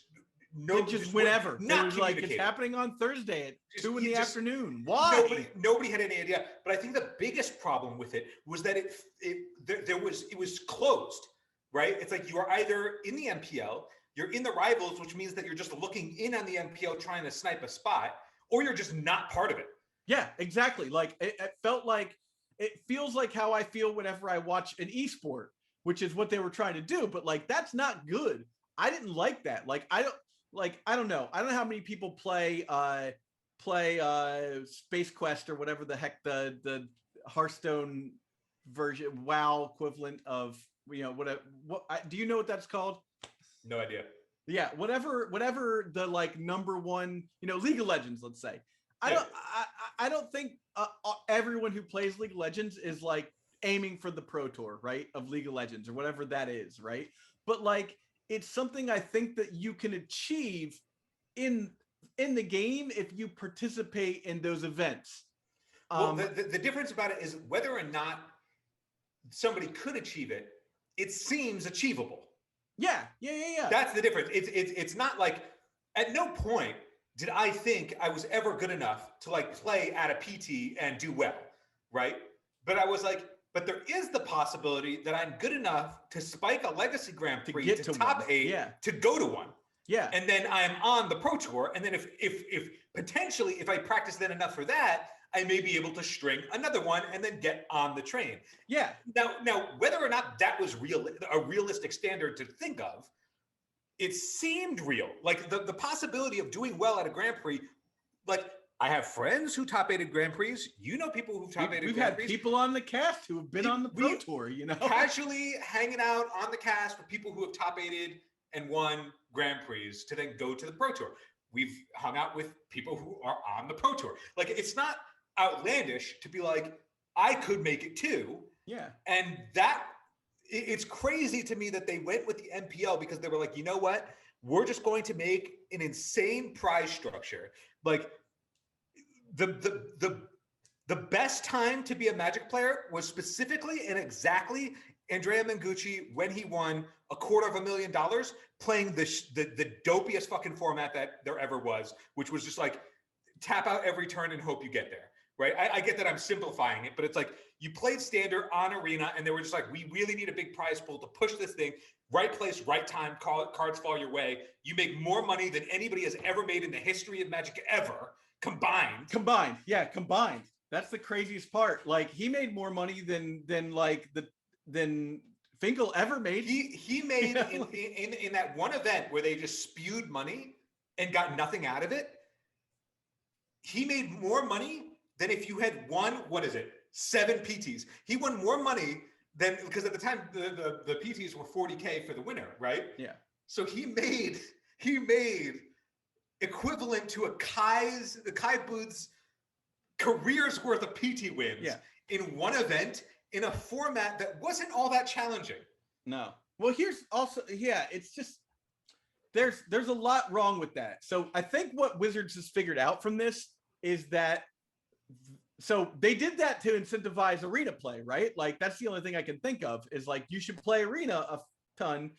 Speaker 1: whenever. It was like, it's happening on Thursday at 2 in the afternoon. Why?
Speaker 2: Nobody had any idea. But I think the biggest problem with it was that it was closed, right? It's like you are either in the MPL, you're in the rivals, which means that you're just looking in on the MPL trying to snipe a spot, or you're just not part of it.
Speaker 1: Yeah, exactly. Like it feels like how I feel whenever I watch an esport, which is what they were trying to do. But like, that's not good. I didn't like that. Like, I don't know. I don't know how many people play Space Quest or whatever the heck the Hearthstone version, WoW equivalent of, do you know what that's called?
Speaker 2: No idea.
Speaker 1: Yeah, whatever the like number one, League of Legends, let's say. I don't think everyone who plays League of Legends is like aiming for the Pro Tour, right? Of League of Legends or whatever that is, right? But like, it's something I think that you can achieve in the game if you participate in those events.
Speaker 2: Well, the difference about it is whether or not somebody could achieve it, it seems achievable.
Speaker 1: Yeah.
Speaker 2: That's the difference. It's not like, at no point did I think I was ever good enough to like play at a PT and do well, right? But I was like, but there is the possibility that I'm good enough to spike a Legacy Grand Prix to top 8 to go to one.
Speaker 1: Yeah.
Speaker 2: And then I'm on the Pro Tour. And then if potentially, if I practice then enough for that, I may be able to string another one and then get on the train.
Speaker 1: Yeah.
Speaker 2: Now, whether or not that was a realistic standard to think of, it seemed real. Like the possibility of doing well at a Grand Prix, like I have friends who top 8 Grand Prix. You know people who top 8
Speaker 1: We've
Speaker 2: Grand
Speaker 1: had
Speaker 2: Prix.
Speaker 1: people on the cast who have been on the Pro Tour, you know?
Speaker 2: Casually hanging out on the cast with people who have top 8'd and won Grand Prix to then go to the Pro Tour. We've hung out with people who are on the Pro Tour. Like, it's not outlandish to be like, I could make it too.
Speaker 1: Yeah.
Speaker 2: And it's crazy to me that they went with the MPL because they were like, you know what? We're just going to make an insane prize structure. Like, the best time to be a Magic player was specifically and exactly Andrea Mengucci when he won $250,000 playing the dopiest fucking format that there ever was, which was just like tap out every turn and hope you get there, right? I get that I'm simplifying it, but it's like you played standard on Arena and they were just like, we really need a big prize pool to push this thing. Right place, right time, cards fall your way. You make more money than anybody has ever made in the history of Magic ever, combined.
Speaker 1: Combined. That's the craziest part. Like, he made more money than Finkel ever made.
Speaker 2: He made in that one event where they just spewed money and got nothing out of it. He made more money than if you had won, 7 PTs. He won more money than, because at the time the PTs were $40K for the winner, right?
Speaker 1: Yeah.
Speaker 2: So he made equivalent to Kai Booth's career's worth of PT wins in one event in a format that wasn't all that challenging.
Speaker 1: No. Well, here's also, it's just, there's a lot wrong with that. So I think what Wizards has figured out from this is that, so they did that to incentivize Arena play, right? Like, that's the only thing I can think of is like, you should play Arena a ton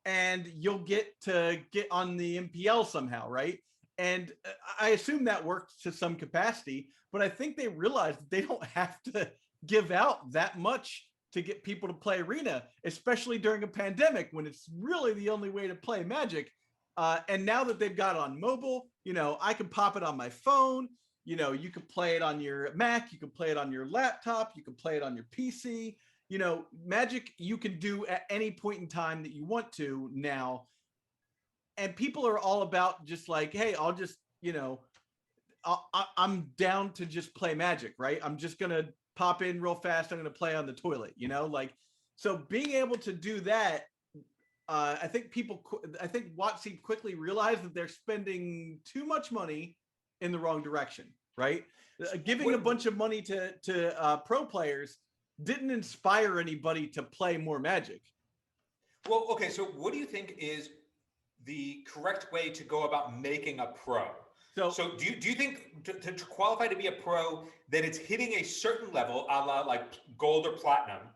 Speaker 1: and you'll get to get on the MPL somehow, right? And I assume that worked to some capacity, but I think they realized that they don't have to give out that much to get people to play Arena, especially during a pandemic when it's really the only way to play Magic. And now that they've got it on mobile, I can pop it on my phone. You can play it on your Mac, you can play it on your laptop, you can play it on your PC. Magic you can do at any point in time that you want to now. And people are all about just like, hey, I'll just, I'm down to just play Magic, right? I'm just going to pop in real fast. I'm going to play on the toilet, so being able to do that, I think WOTC quickly realized that they're spending too much money in the wrong direction, right? Giving a bunch of money to pro players didn't inspire anybody to play more Magic.
Speaker 2: Well, okay, so what do you think is the correct way to go about making a pro? So do you think to qualify to be a pro that it's hitting a certain level, a la like gold or platinum,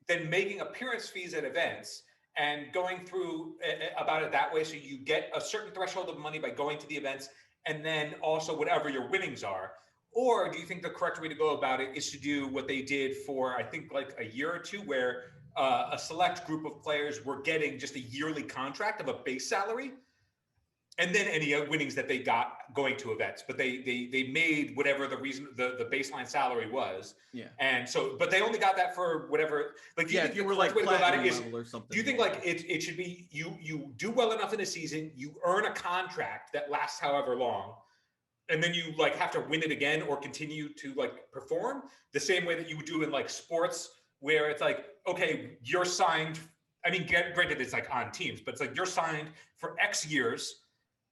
Speaker 2: then making appearance fees at events and going through about it that way, so you get a certain threshold of money by going to the events and then also whatever your winnings are? Or do you think the correct way to go about it is to do what they did for, I think, like a year or two, where a select group of players were getting just a yearly contract of a base salary, and then any winnings that they got going to events, but they made whatever the reason the baseline salary was.
Speaker 1: Yeah.
Speaker 2: And so, but they only got that for whatever. Like,
Speaker 1: if you were like platinum level or something.
Speaker 2: Do you think like it should be you do well enough in a season, you earn a contract that lasts however long, and then you like have to win it again or continue to like perform the same way that you would do in like sports, where it's like, okay, you're signed. I mean, granted, it's like on teams, but it's like you're signed for X years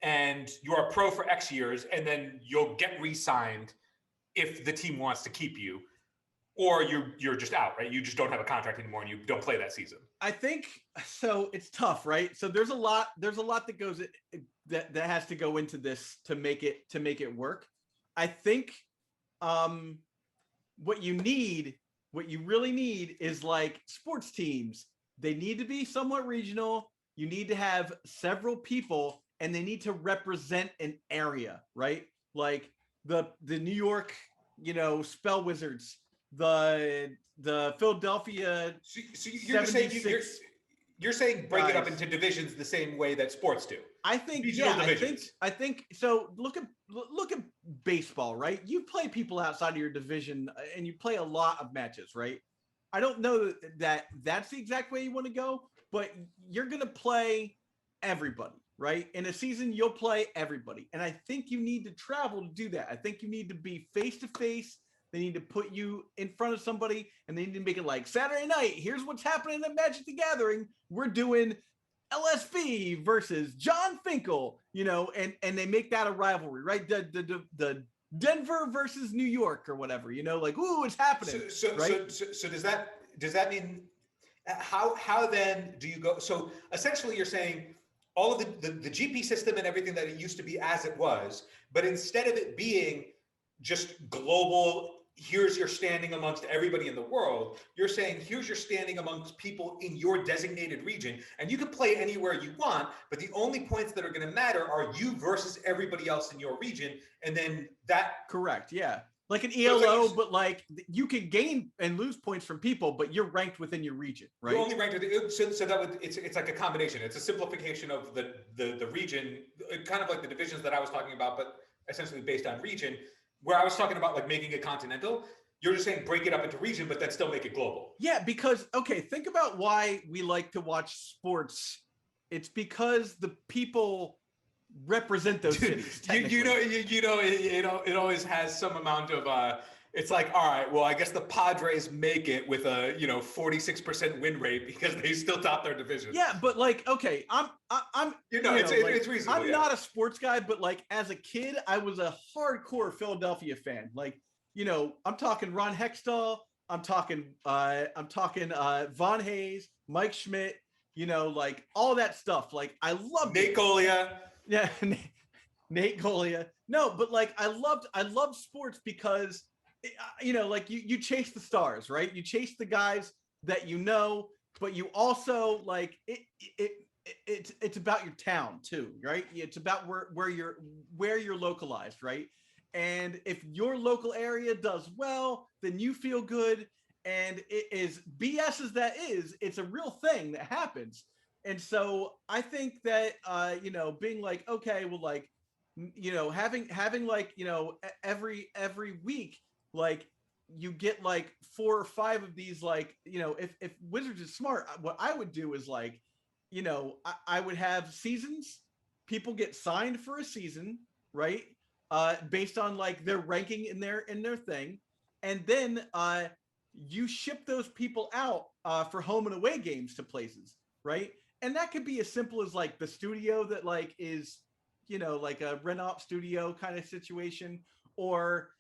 Speaker 2: and you're a pro for X years, and then you'll get re-signed if the team wants to keep you, or you're just out, right? You just don't have a contract anymore and you don't play that season. I
Speaker 1: think so. It's tough, right? So there's a lot that goes that has to go into this to make it work. I think what you really need is like sports teams. They need to be somewhat regional. You need to have several people and they need to represent an area, right? Like the New York, Spell Wizards, the Philadelphia.
Speaker 2: So you're just saying You're saying break it up
Speaker 1: guys.
Speaker 2: into divisions the same way that sports do.
Speaker 1: I think,
Speaker 2: Regional
Speaker 1: yeah,
Speaker 2: divisions.
Speaker 1: I think so. Look at baseball, right? You play people outside of your division, and you play a lot of matches, right? I don't know that that's the exact way you want to go, but you're gonna play everybody, right? In a season, you'll play everybody, and I think you need to travel to do that. I think you need to be face to face. They need to put you in front of somebody, and they need to make it like Saturday night. Here's what's happening at Magic the Gathering. We're doing LSV versus John Finkel, and they make that a rivalry, right? The Denver versus New York or whatever, like, ooh, it's happening. Right?
Speaker 2: So does that mean how then do you go? So essentially you're saying all of the GP system and everything that it used to be as it was, but instead of it being just global, here's your standing amongst everybody in the world, you're saying here's your standing amongst people in your designated region, and you can play anywhere you want, but the only points that are going to matter are you versus everybody else in your region. And then that
Speaker 1: correct, yeah, like an ELO, but like you can gain and lose points from people, but you're ranked within your region, right?
Speaker 2: You're only ranked within, so that would, it's like a combination. It's a simplification of the region, kind of like the divisions that I was talking about, but essentially based on region. Where I was talking about like making it continental, you're just saying break it up into region, but then still make it global.
Speaker 1: Yeah, because, okay, think about why we like to watch sports. It's because the people represent those cities.
Speaker 2: It always has some amount of, it's like, all right, well, I guess the Padres make it with a 46% win rate because they still top their division.
Speaker 1: Yeah, but like, okay,
Speaker 2: it's reasonable.
Speaker 1: I'm not a sports guy, but like as a kid, I was a hardcore Philadelphia fan. Like, I'm talking Ron Hextall, I'm talking Von Hayes, Mike Schmidt, like all that stuff. Like I loved
Speaker 2: Nate Golia.
Speaker 1: Yeah, Nate Golia. No, but like I loved sports because like you chase the stars, right? You chase the guys that but you also like it's about your town too, right? It's about where you're localized, right? And if your local area does well, then you feel good. And it is BS as that is, it's a real thing that happens. And so I think that being like, okay, well, like, having like, every week, like you get like 4 or 5 of these, like, if Wizards is smart, what I would do is like, I would have seasons, people get signed for a season, right? Based on like their ranking in their thing. And then you ship those people out for home and away games to places, right? And that could be as simple as like the studio that like is, like a rent-out studio kind of situation, or,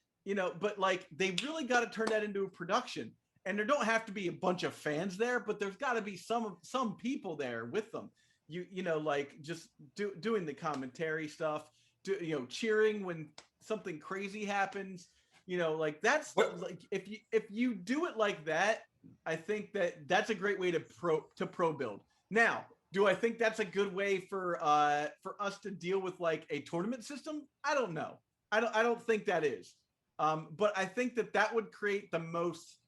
Speaker 1: but like they really got to turn that into a production. And there don't have to be a bunch of fans there, but there's got to be some people there with them. Like just doing the commentary stuff, cheering when something crazy happens. Like that's like if you do it like that, I think that's a great way to pro build. Now, do I think that's a good way for us to deal with like a tournament system? I don't know. I don't think that is. But I think that would create the most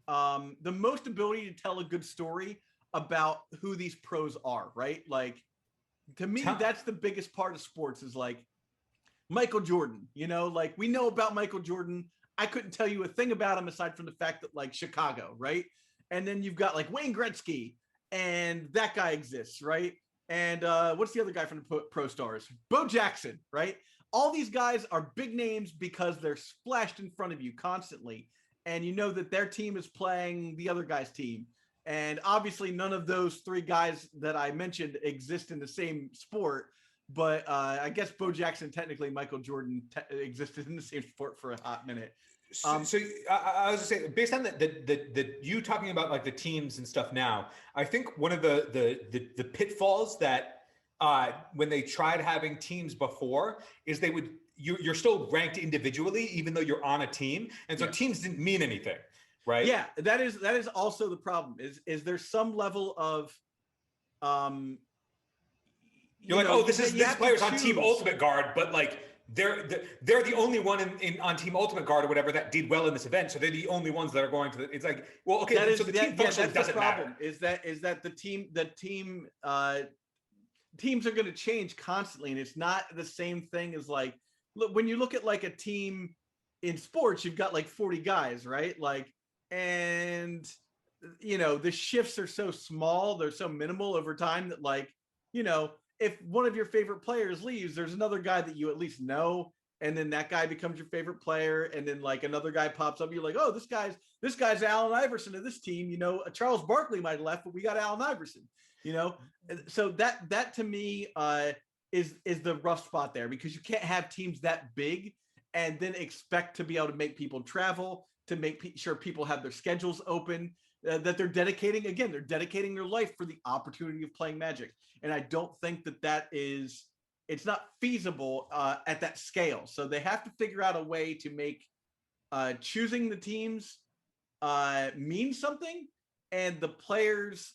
Speaker 1: ability to tell a good story about who these pros are, right? Like to me, that's the biggest part of sports is like Michael Jordan, like we know about Michael Jordan. I couldn't tell you a thing about him aside from the fact that like Chicago, right? And then you've got like Wayne Gretzky, and that guy exists, right? And what's the other guy from the Pro Stars? Bo Jackson, right? All these guys are big names because they're splashed in front of you constantly. And you know that their team is playing the other guy's team. And obviously none of those 3 guys that I mentioned exist in the same sport. But I guess Bo Jackson, technically Michael Jordan existed in the same sport for a hot minute.
Speaker 2: So I was just saying, based on the you talking about like the teams and stuff now, I think one of the pitfalls that when they tried having teams before is you're still ranked individually, even though you're on a team. And so teams didn't mean anything, right?
Speaker 1: Yeah, that is also the problem is there's some level of,
Speaker 2: you're like, oh, this player's on Team Ultimate Guard, but like they're the only one on Team Ultimate Guard or whatever that did well in this event, so they're the only ones that are going to. It's like, well, okay, so the team functionally doesn't matter.
Speaker 1: Is that teams are going to change constantly, and it's not the same thing as like, look, when you look at like a team in sports, you've got like 40 guys, right? Like, and you know, the shifts are so small, they're so minimal over time that, like, you know, if one of your favorite players leaves, there's another guy that you at least know, and then that guy becomes your favorite player, and then like another guy pops up, you're like, oh, this guy's Allen Iverson of this team. You know, Charles Barkley might have left, but we got Allen Iverson. You know, so that to me is the rough spot there, because you can't have teams that big and then expect to be able to make people travel, to make sure people have their schedules open, that they're dedicating their life for the opportunity of playing Magic. And I don't think it's not feasible at that scale. So they have to figure out a way to make choosing the teams mean something, and the players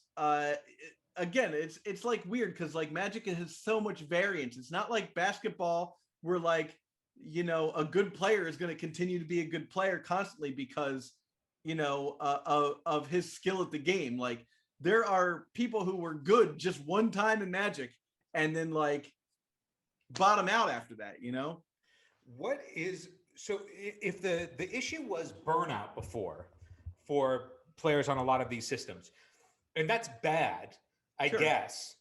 Speaker 1: again, it's like weird, because like Magic has so much variance. It's not like basketball where, like, you know, a good player is going to continue to be a good player constantly because, you know, of his skill at the game. Like, there are people who were good just one time in Magic and then like bottom out after that, you know?
Speaker 2: So if the issue was burnout before for players on a lot of these systems, and that's bad, I guess,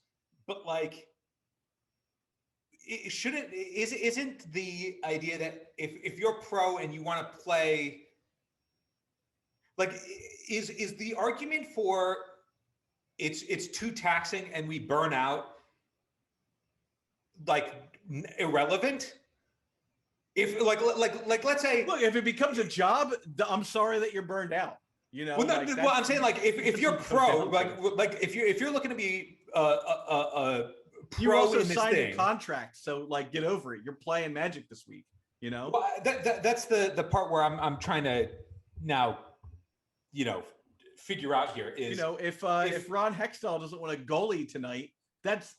Speaker 2: but like, isn't the idea that if you're pro and you want to play, like, is the argument for it's too taxing and we burn out, like, irrelevant? If like let's say,
Speaker 1: look, if it becomes a job, I'm sorry that you're burned out. You know,
Speaker 2: well, well, I'm saying, like, if you're pro, like if you're looking to be a pro,
Speaker 1: you also
Speaker 2: in this
Speaker 1: signed
Speaker 2: thing,
Speaker 1: a contract, so like, get over it. You're playing Magic this week, you know.
Speaker 2: Well, that's the part where I'm trying to now, you know, figure out here is,
Speaker 1: you know, if Ron Hextall doesn't want a goalie tonight, that's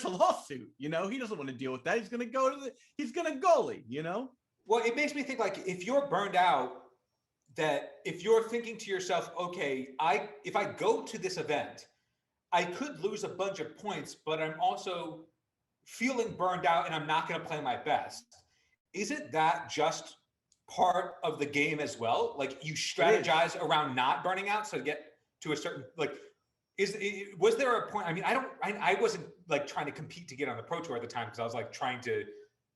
Speaker 1: a lawsuit. You know, he doesn't want to deal with that. He's going to goalie. You know.
Speaker 2: Well, it makes me think, like, if you're burned out, that if you're thinking to yourself, okay, if I go to this event, I could lose a bunch of points, but I'm also feeling burned out and I'm not going to play my best. Isn't that just part of the game as well? Like, you strategize around not burning out, so to get to a certain, like, was there a point? I mean, I wasn't like trying to compete to get on the Pro Tour at the time, because I was like trying to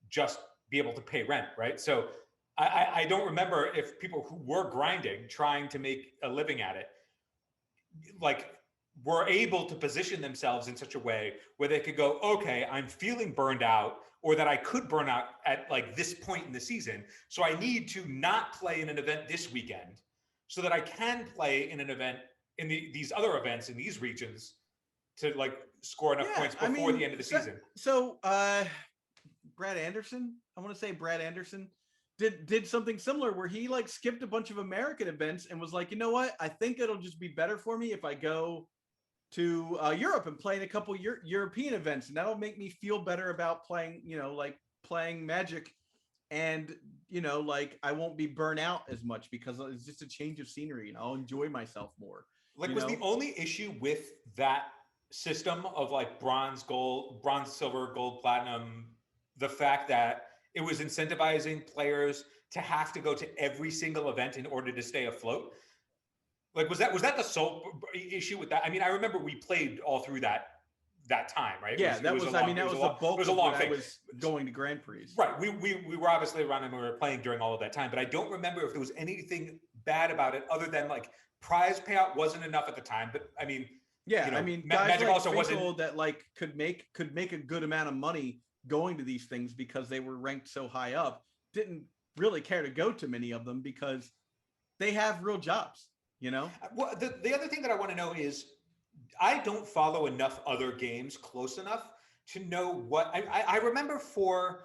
Speaker 2: just be able to pay rent, right? So I don't remember if people who were grinding, trying to make a living at it, like, were able to position themselves in such a way where they could go, okay, I'm feeling burned out, or that I could burn out at like this point in the season. So I need to not play in an event this weekend so that I can play in an event in these other events in these regions to like score enough points before the end of the season.
Speaker 1: So Brad Anderson, I want to say Brad Anderson did something similar where he like skipped a bunch of American events and was like, you know what? I think it'll just be better for me if I go to Europe and play in a couple European events, and that'll make me feel better about playing, you know, like playing Magic, and, you know, like, I won't be burnt out as much because it's just a change of scenery and I'll enjoy myself more.
Speaker 2: Like, was the only issue with that system of like bronze, silver, gold, platinum, the fact that it was incentivizing players to have to go to every single event in order to stay afloat? Like, was that the sole issue with that? I mean, I remember we played all through that time, right?
Speaker 1: Yeah, that was the bulk of what I was going to Grand Prix.
Speaker 2: Right. We were obviously around and we were playing during all of that time, but I don't remember if there was anything bad about it other than like prize payout wasn't enough at the time. But I mean,
Speaker 1: yeah,
Speaker 2: you know,
Speaker 1: I mean,
Speaker 2: Magic
Speaker 1: guys like
Speaker 2: also
Speaker 1: Finkel
Speaker 2: wasn't
Speaker 1: that like could make a good amount of money going to these things because they were ranked so high up, didn't really care to go to many of them because they have real jobs. You know,
Speaker 2: well, the other thing that I want to know is, I don't follow enough other games close enough to know what I remember for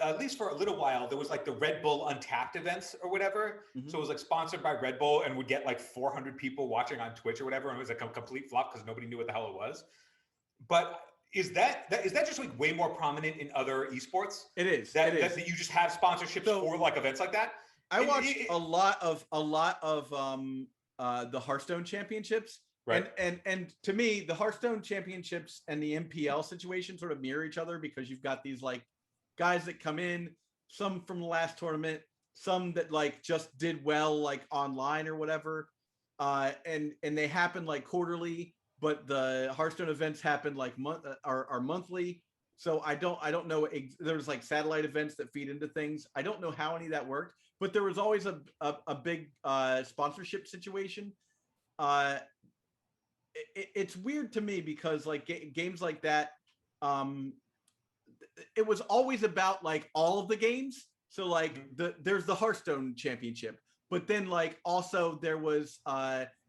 Speaker 2: at least for a little while, there was like the Red Bull Untapped events or whatever. Mm-hmm. So it was like sponsored by Red Bull and would get like 400 people watching on Twitch or whatever. And it was like a complete flop because nobody knew what the hell it was. But is that just like way more prominent in other esports?
Speaker 1: It is.
Speaker 2: That you just have sponsorships for like events like that?
Speaker 1: I watched a lot of the Hearthstone championships.
Speaker 2: Right.
Speaker 1: And to me, the Hearthstone championships and the MPL situation sort of mirror each other, because you've got these like guys that come in, some from the last tournament, some that like just did well like online or whatever. And they happen like quarterly, but the Hearthstone events happen like are monthly. So I don't know. There's like satellite events that feed into things. I don't know how any of that worked, but there was always a big sponsorship situation. It's weird to me because like games like that, it was always about like all of the games. So like there's the Hearthstone championship, but then like also there was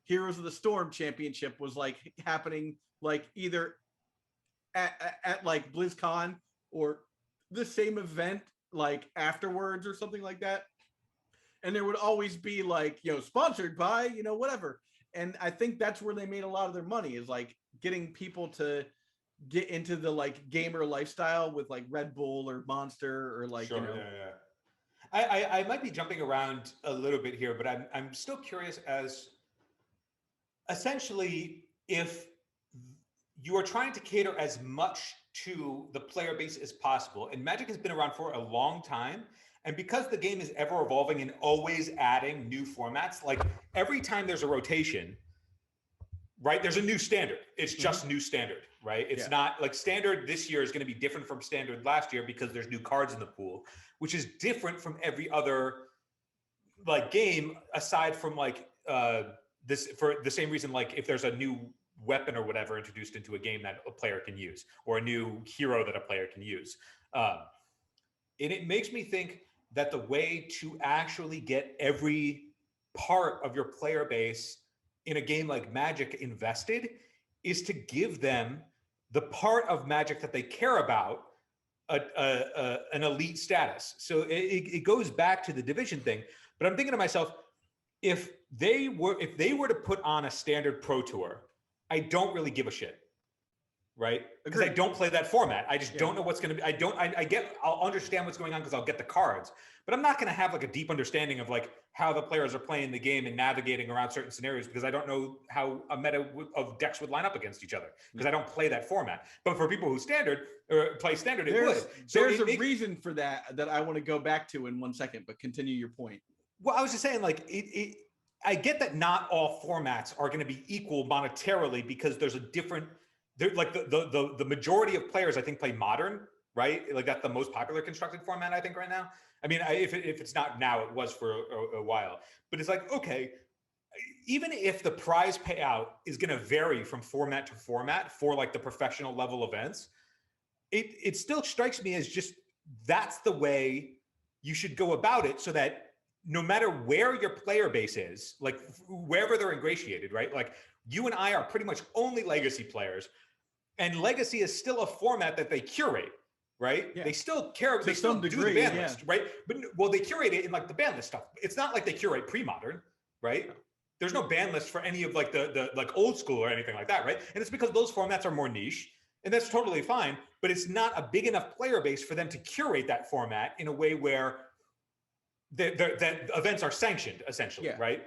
Speaker 1: Heroes of the Storm championship was like happening like either at like BlizzCon or the same event like afterwards or something like that. And there would always be like, sponsored by, whatever. And I think that's where they made a lot of their money, is like getting people to get into the like gamer lifestyle with like Red Bull or Monster or like,
Speaker 2: Sure, I might be jumping around a little bit here, but I'm still curious as essentially if you are trying to cater as much to the player base as possible, and Magic has been around for a long time, and because the game is ever evolving and always adding new formats, like every time there's a rotation, right, there's a new standard. It's just new standard, right? It's not like standard this year is going to be different from standard last year because there's new cards in the pool, which is different from every other like game aside from like this, for the same reason, like if there's a new weapon or whatever introduced into a game that a player can use, or a new hero that a player can use. And it makes me think that the way to actually get every part of your player base in a game like Magic invested is to give them the part of Magic that they care about, an elite status. So it goes back to the division thing. But I'm thinking to myself, if they were to put on a standard Pro Tour, I don't really give a shit, right? Because I don't play that format. I just don't know what's going to be. I'll understand what's going on because I'll get the cards, but I'm not going to have like a deep understanding of like how the players are playing the game and navigating around certain scenarios, because I don't know how a meta of decks would line up against each other, because I don't play that format. But for people who play standard, it would.
Speaker 1: So there's a reason for that I want to go back to in 1 second, but continue your point.
Speaker 2: Well, I was just saying, like, I get that not all formats are going to be equal monetarily, because there's a different, like the majority of players I think play Modern, right? Like that's the most popular constructed format I think right now. I mean, if it's not now, it was for a while. But it's like, okay, even if the prize payout is going to vary from format to format for like the professional level events, it still strikes me as just that's the way you should go about it, so that no matter where your player base is, like wherever they're ingratiated, right? Like you and I are pretty much only Legacy players, and Legacy is still a format that they curate, right? Yeah. They still care. They still do the ban list, right? But well, they curate it in like the ban list stuff. It's not like they curate pre-modern, right? No. There's no ban list for any of like the like old school or anything like that, right? And it's because those formats are more niche, and that's totally fine. But it's not a big enough player base for them to curate that format in a way where that events are sanctioned, essentially, right?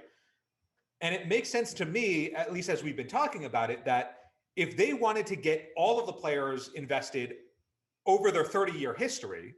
Speaker 2: And it makes sense to me, at least as we've been talking about it, that if they wanted to get all of the players invested over their 30-year history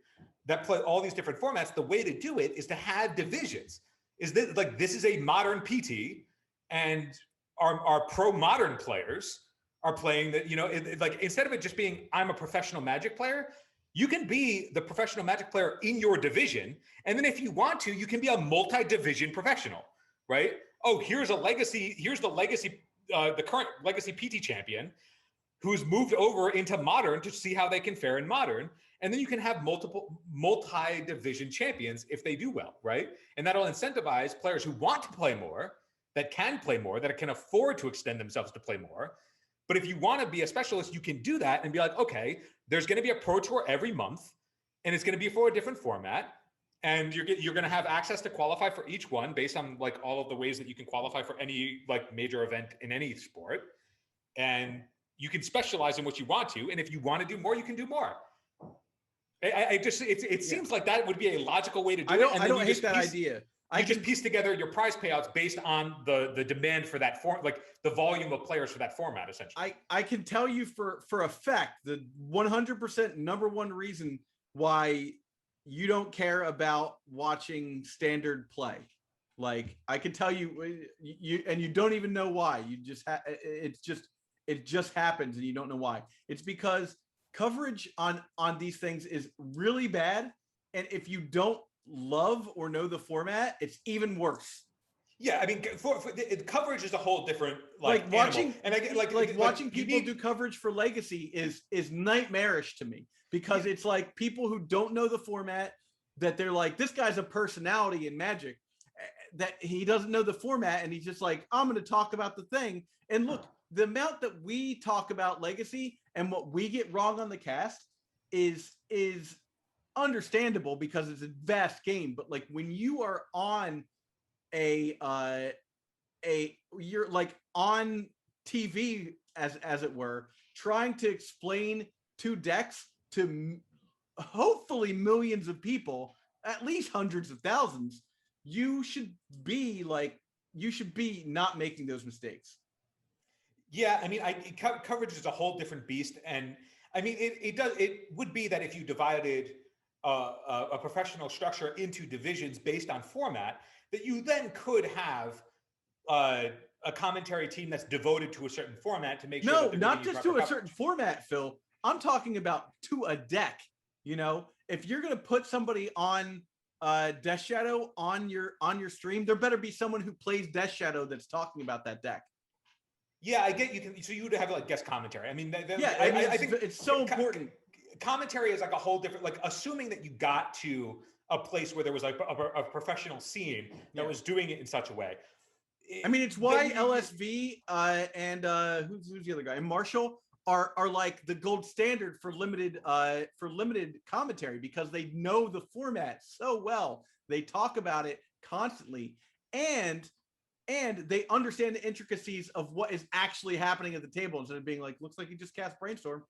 Speaker 2: that play all these different formats, the way to do it is to have divisions. This is a modern PT, and our pro modern players are playing that, like instead of it just being I'm a professional Magic player, you can be the professional Magic player in your division. And then if you want to, you can be a multi-division professional, right? Oh, here's the current Legacy PT champion who's moved over into Modern to see how they can fare in Modern. And then you can have multiple multi-division champions if they do well, right? And that'll incentivize players who want to play more, that can play more, that can afford to extend themselves to play more. But if you want to be a specialist, you can do that and be like, okay, there's going to be a Pro Tour every month, and it's going to be for a different format. And you're going to have access to qualify for each one based on like all of the ways that you can qualify for any like major event in any sport. And you can specialize in what you want to, and if you want to do more, you can do more. I just it seems like that would be a logical way to do it. And
Speaker 1: I don't hate that idea.
Speaker 2: You just piece together your prize payouts based on the demand for that form, like the volume of players for that format, essentially.
Speaker 1: I can tell you for a fact the 100% number one reason why you don't care about watching standard play. Like I can tell you, you don't even know why. You just it just happens and you don't know why. It's because coverage on these things is really bad, and if you don't love or know the format, it's even worse.
Speaker 2: Yeah, I mean, for coverage is a whole different like
Speaker 1: watching
Speaker 2: animal. And I get
Speaker 1: like watching people do coverage for Legacy is nightmarish to me, because it's like people who don't know the format, that they're like, this guy's a personality in Magic, that he doesn't know the format, and he's just like, I'm going to talk about the thing. And look, the amount that we talk about Legacy and what we get wrong on the cast is understandable because it's a vast game. But like when you are on you're like on TV as it were, trying to explain two decks to hopefully millions of people, at least hundreds of thousands, you should be not making those mistakes.
Speaker 2: Yeah, I mean, coverage is a whole different beast, and I mean, it would be that if you divided a professional structure into divisions based on format, that you then could have a commentary team that's devoted to a certain format to make sure.
Speaker 1: No, not just to a certain format, Phil. I'm talking about to a deck. You know, if you're going to put somebody on Death Shadow on your stream, there better be someone who plays Death Shadow that's talking about that deck.
Speaker 2: Yeah, I get you can. So you would have like guest commentary. I mean,
Speaker 1: I think it's so important.
Speaker 2: Commentary is like a whole different. Like assuming that you got to a place where there was like a professional scene that was doing it in such a way.
Speaker 1: I mean, it's why LSV and who's the other guy, and Marshall are like the gold standard for limited commentary, because they know the format so well. They talk about it constantly, and they understand the intricacies of what is actually happening at the table, instead of being like, looks like you just cast Brainstorm.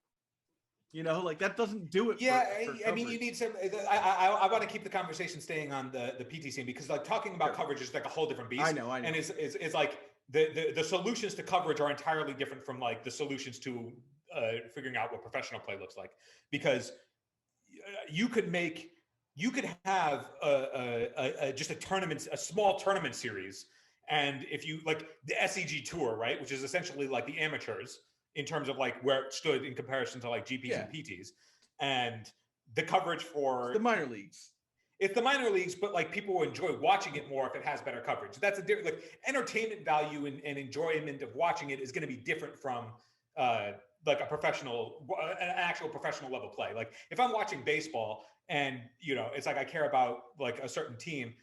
Speaker 1: You know, like that doesn't do it.
Speaker 2: Yeah, I mean, you need some. I want to keep the conversation staying on the PT scene, because like talking about coverage is like a whole different beast.
Speaker 1: I know,
Speaker 2: and it's like the solutions to coverage are entirely different from like the solutions to figuring out what professional play looks like, because you could have just a small tournament series, and if you like the SEG tour, right, which is essentially like the amateurs in terms of like where it stood in comparison to like GPs and PTs, and the coverage for
Speaker 1: the minor leagues.
Speaker 2: It's the minor leagues, but like people will enjoy watching it more if it has better coverage. That's a different, like entertainment value and enjoyment of watching it is going to be different from like an actual professional level play. Like if I'm watching baseball and it's like I care about like a certain team,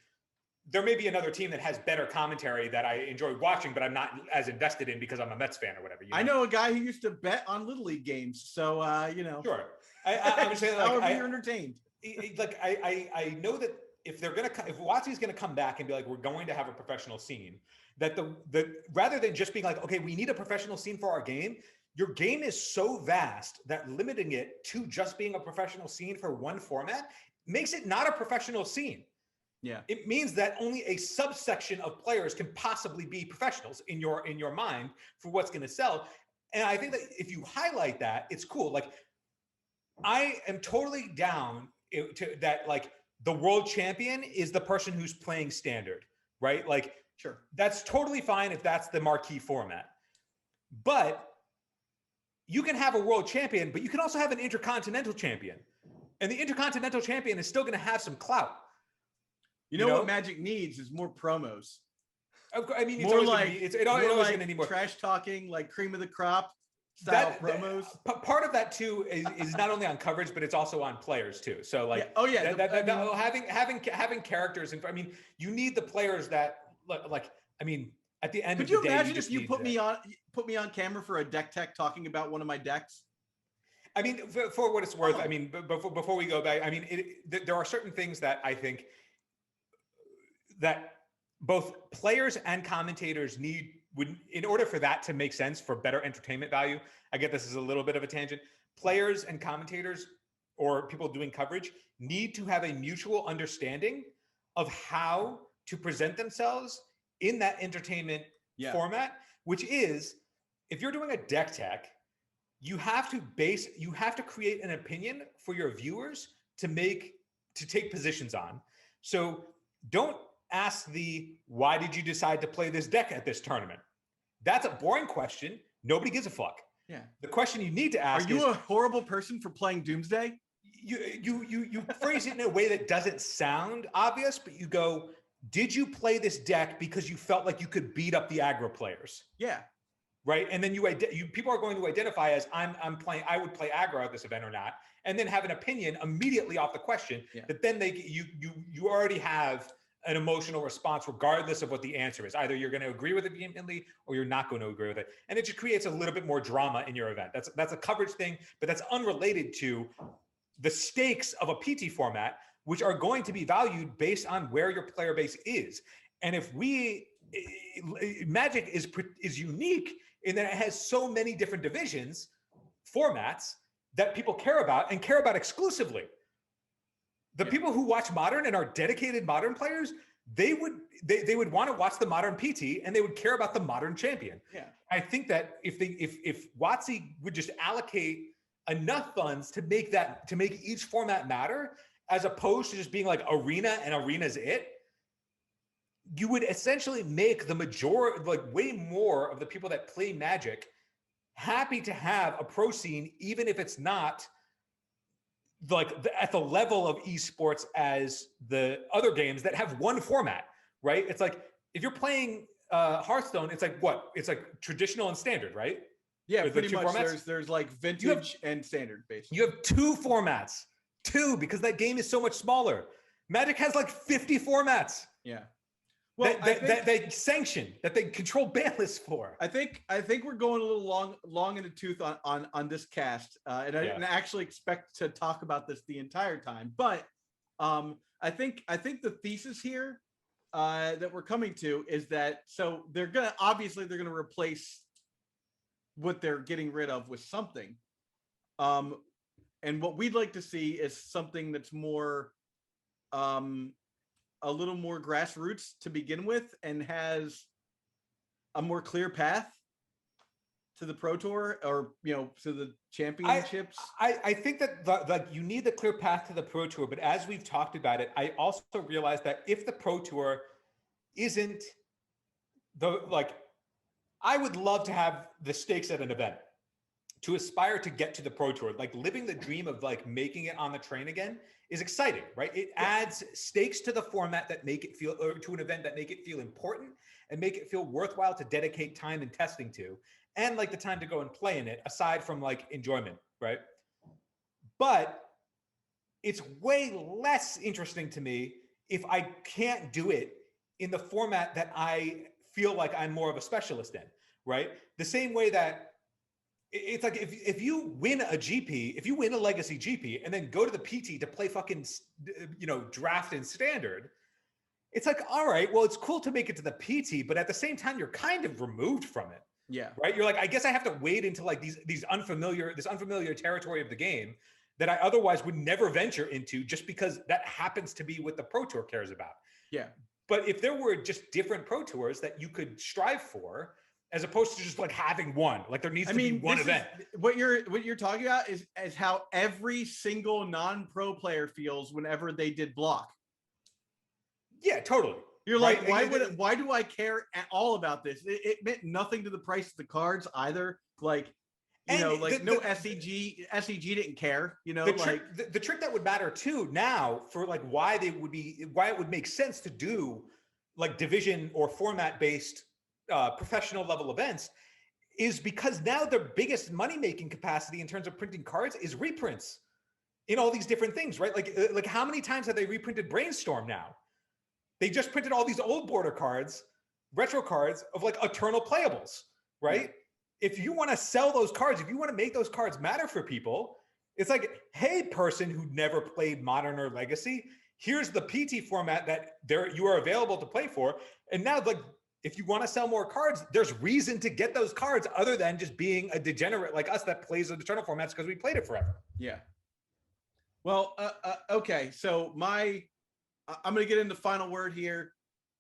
Speaker 2: there may be another team that has better commentary that I enjoy watching, but I'm not as invested in because I'm a Mets fan or whatever.
Speaker 1: I know a guy who used to bet on Little League games, so
Speaker 2: Sure. I'm saying like
Speaker 1: you're entertained.
Speaker 2: Like I know that if WOTC is going to come back and be like, we're going to have a professional scene, that the rather than just being like, okay, we need a professional scene for our game. Your game is so vast that limiting it to just being a professional scene for one format makes it not a professional scene.
Speaker 1: Yeah,
Speaker 2: it means that only a subsection of players can possibly be professionals in your mind for what's going to sell. And I think that if you highlight that, it's cool. Like I am totally down to that. Like the world champion is the person who's playing standard, right? Like,
Speaker 1: sure,
Speaker 2: that's totally fine if that's the marquee format. But you can have a world champion, but you can also have an intercontinental champion, and the intercontinental champion is still going to have some clout.
Speaker 1: You know what Magic needs is more promos.
Speaker 2: I mean,
Speaker 1: more like
Speaker 2: it's always going to need more
Speaker 1: trash talking, like cream of the crop style promos.
Speaker 2: Part of that too is not only on coverage, but it's also on players too. So like, having characters, and I mean, you need the players that like. I mean, at the end of the day,
Speaker 1: could you imagine if you put me on camera for a deck tech talking about one of my decks?
Speaker 2: I mean, for what it's worth, I mean, before we go back, I mean, there are certain things that I think that both players and commentators need in order for that to make sense for better entertainment value, I get this is a little bit of a tangent. Players and commentators or people doing coverage need to have a mutual understanding of how to present themselves in that entertainment format, which is, if you're doing a deck tech, you have to create an opinion for your viewers to take positions on. So don't ask why did you decide to play this deck at this tournament? That's a boring question. Nobody gives a fuck.
Speaker 1: Yeah.
Speaker 2: The question you need to ask
Speaker 1: is, a horrible person for playing Doomsday?
Speaker 2: You phrase it in a way that doesn't sound obvious, but you go, did you play this deck because you felt like you could beat up the aggro players?
Speaker 1: Yeah.
Speaker 2: Right. And then people are going to identify as I would play aggro at this event or not, and then have an opinion immediately off the question that then you already have an emotional response regardless of what the answer is. Either you're going to agree with it vehemently or you're not going to agree with it. And it just creates a little bit more drama in your event. That's a coverage thing, but that's unrelated to the stakes of a PT format, which are going to be valued based on where your player base is. And if Magic is unique in that it has so many different divisions, formats that people care about and care about exclusively. The people who watch Modern and are dedicated Modern players, they would want to watch the Modern PT and they would care about the Modern champion.
Speaker 1: Yeah.
Speaker 2: I think that if WOTC would just allocate enough funds to make each format matter, as opposed to just being like arena and arena's it, you would essentially make the majority, like way more of the people that play Magic happy to have a pro scene, even if it's not at the level of esports as the other games that have one format, right? It's like, if you're playing Hearthstone, it's like what? It's like traditional and standard, right?
Speaker 1: Yeah, pretty much. There's like vintage and standard, basically.
Speaker 2: You have two formats, because that game is so much smaller. Magic has like 50 formats.
Speaker 1: Yeah.
Speaker 2: Well, that they sanction, that they control ban lists for.
Speaker 1: I think we're going a little long in the tooth on this cast, and I didn't actually expect to talk about this the entire time. But I think the thesis here that we're coming to is that they're gonna replace what they're getting rid of with something, and what we'd like to see is something that's more a little more grassroots to begin with and has a more clear path to the Pro Tour or to the championships.
Speaker 2: I think that you need the clear path to the Pro Tour, but as we've talked about it, I also realized that if the Pro Tour isn't I would love to have the stakes at an event, to aspire to get to the Pro Tour, like living the dream of like making it on the train again is exciting, right? It adds stakes to the format that make it feel, or to an event that make it feel important and make it feel worthwhile to dedicate time and testing to, and like the time to go and play in it, aside from like enjoyment, right? But it's way less interesting to me if I can't do it in the format that I feel like I'm more of a specialist in, right? The same way that it's like if you win a GP, if you win a legacy GP and then go to the PT to play fucking, draft and standard, it's like, all right, well, it's cool to make it to the PT, but at the same time, you're kind of removed from it.
Speaker 1: Yeah.
Speaker 2: Right. You're like, I guess I have to wade into like this unfamiliar territory of the game that I otherwise would never venture into just because that happens to be what the Pro Tour cares about.
Speaker 1: Yeah.
Speaker 2: But if there were just different Pro Tours that you could strive for, as opposed to just like having one, like there needs to be one event.
Speaker 1: What you're talking about is how every single non-pro player feels whenever they did block.
Speaker 2: Yeah, totally.
Speaker 1: You're right? Like, why do I care at all about this? It meant nothing to the price of the cards either. Like, no SEG didn't care.
Speaker 2: The trick that would matter too now for like why it would make sense to do like division or format based professional level events is because now their biggest money-making capacity in terms of printing cards is reprints in all these different things, right? Like how many times have they reprinted Brainstorm now? They just printed all these old border cards, retro cards of like eternal playables, right? Yeah. If you want to sell those cards, if you want to make those cards matter for people, it's like, hey, person who never played Modern or Legacy, here's the PT format that you are available to play for. And now like if you want to sell more cards, there's reason to get those cards other than just being a degenerate like us that plays the Eternal formats because we played it forever.
Speaker 1: Yeah. Well, okay. So I'm going to get into final word here.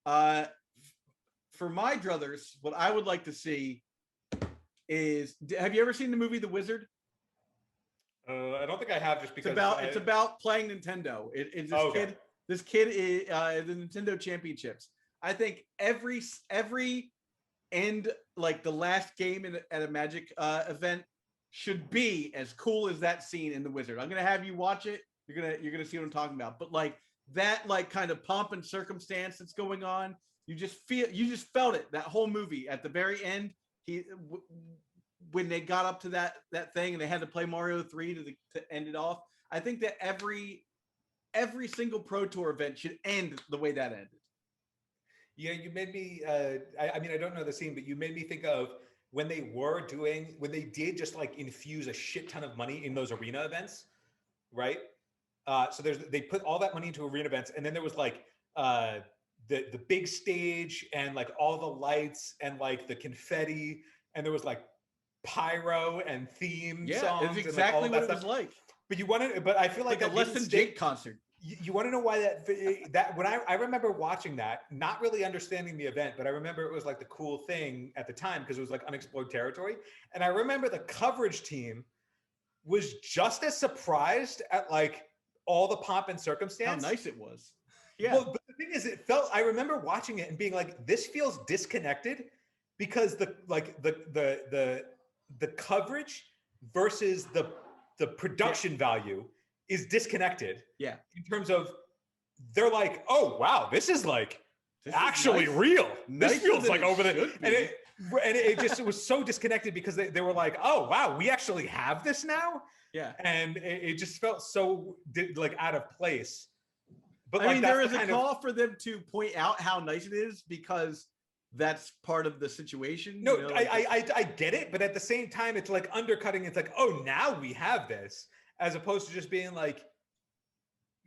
Speaker 1: For my druthers, what I would like to see is, have you ever seen the movie The Wizard?
Speaker 2: I don't think I have, just because
Speaker 1: it's about playing Nintendo. It's this kid is the Nintendo Championships. I think every end, like the last game at a Magic event, should be as cool as that scene in The Wizard. I'm gonna have you watch it. You're gonna see what I'm talking about. But like that, like kind of pomp and circumstance that's going on, you just felt it. That whole movie at the very end, when they got up to that thing and they had to play Mario 3 to end it off. I think that every single Pro Tour event should end the way that ended.
Speaker 2: Yeah, you made me. I mean, I don't know the scene, but you made me think of when they did just like infuse a shit ton of money in those arena events, right? So they put all that money into arena events, and then there was like the big stage and like all the lights and like the confetti, and there was like pyro and theme songs.
Speaker 1: It's exactly
Speaker 2: and, like, all
Speaker 1: what it was like.
Speaker 2: But I feel like
Speaker 1: a Less Than Jake concert.
Speaker 2: You want to know why that when I remember watching that, not really understanding the event, but I remember it was like the cool thing at the time because it was like unexplored territory. And I remember the coverage team was just as surprised at like all the pomp and circumstance.
Speaker 1: How nice it was. Yeah.
Speaker 2: Well, but the thing is, I remember watching it and being like, this feels disconnected because the coverage versus the production value is disconnected.
Speaker 1: Yeah.
Speaker 2: In terms of, they're like, oh wow, this is actually nice. Real. This feels like over the and it was so disconnected because they were like, oh wow, we actually have this now.
Speaker 1: Yeah.
Speaker 2: And it just felt so like out of place. But
Speaker 1: I mean, there is a call for them to point out how nice it is because that's part of the situation.
Speaker 2: No, I get it, but at the same time, it's like undercutting. It's like, oh, now we have this, as opposed to just being like,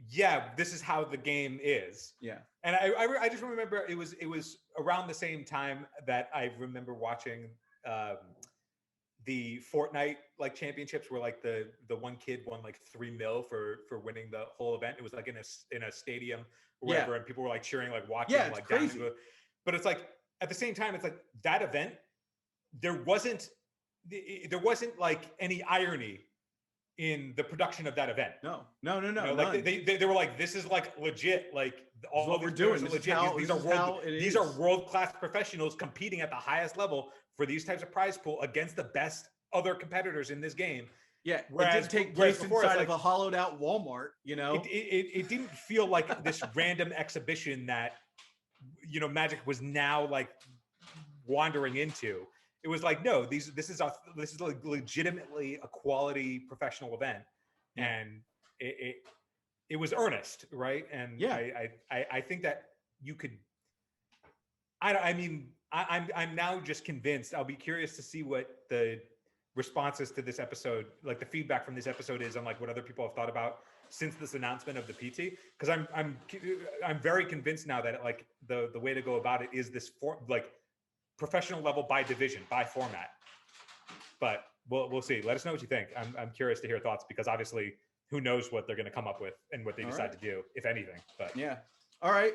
Speaker 2: yeah, this is how the game is.
Speaker 1: Yeah.
Speaker 2: And I just remember it was around the same time that I remember watching the Fortnite like championships where like the one kid won like $3 million for winning the whole event. It was like in a stadium or whatever, and people were like cheering, like watching, like
Speaker 1: crazy.
Speaker 2: down. But it's like at the same time, it's like that event. There wasn't like any irony in the production of that event.
Speaker 1: No.
Speaker 2: You know, like they were like, this is like legit. Like all
Speaker 1: what we're doing.
Speaker 2: Are legit. These are world-class professionals competing at the highest level for these types of prize pool against the best other competitors in this game.
Speaker 1: Yeah, whereas, it didn't take place inside of a hollowed out Walmart. You know,
Speaker 2: it didn't feel like this random exhibition that, you know, Magic was now like wandering into. It was like, no, this is like legitimately a quality professional event, and it was earnest, right? And I think that you could. I'm now just convinced. I'll be curious to see what the responses to this episode, like the feedback from this episode, is on like what other people have thought about since this announcement of the PT. Because I'm very convinced now that like the way to go about it is this like professional level by division, by format. But we'll see. Let us know what you think. I'm curious to hear thoughts because obviously who knows what they're going to come up with and what they decide to do, if anything. But
Speaker 1: yeah. All right.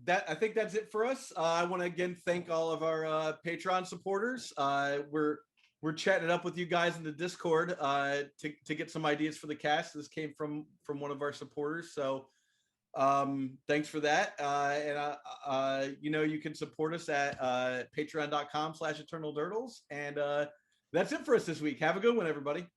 Speaker 1: That I think that's it for us. I want to again thank all of our Patreon supporters. We're chatting it up with you guys in the Discord to get some ideas for the cast. This came from one of our supporters, so thanks for that. And you know, you can support us at patreon.com/eternaldurdles. And that's it for us this week. Have a good one, everybody.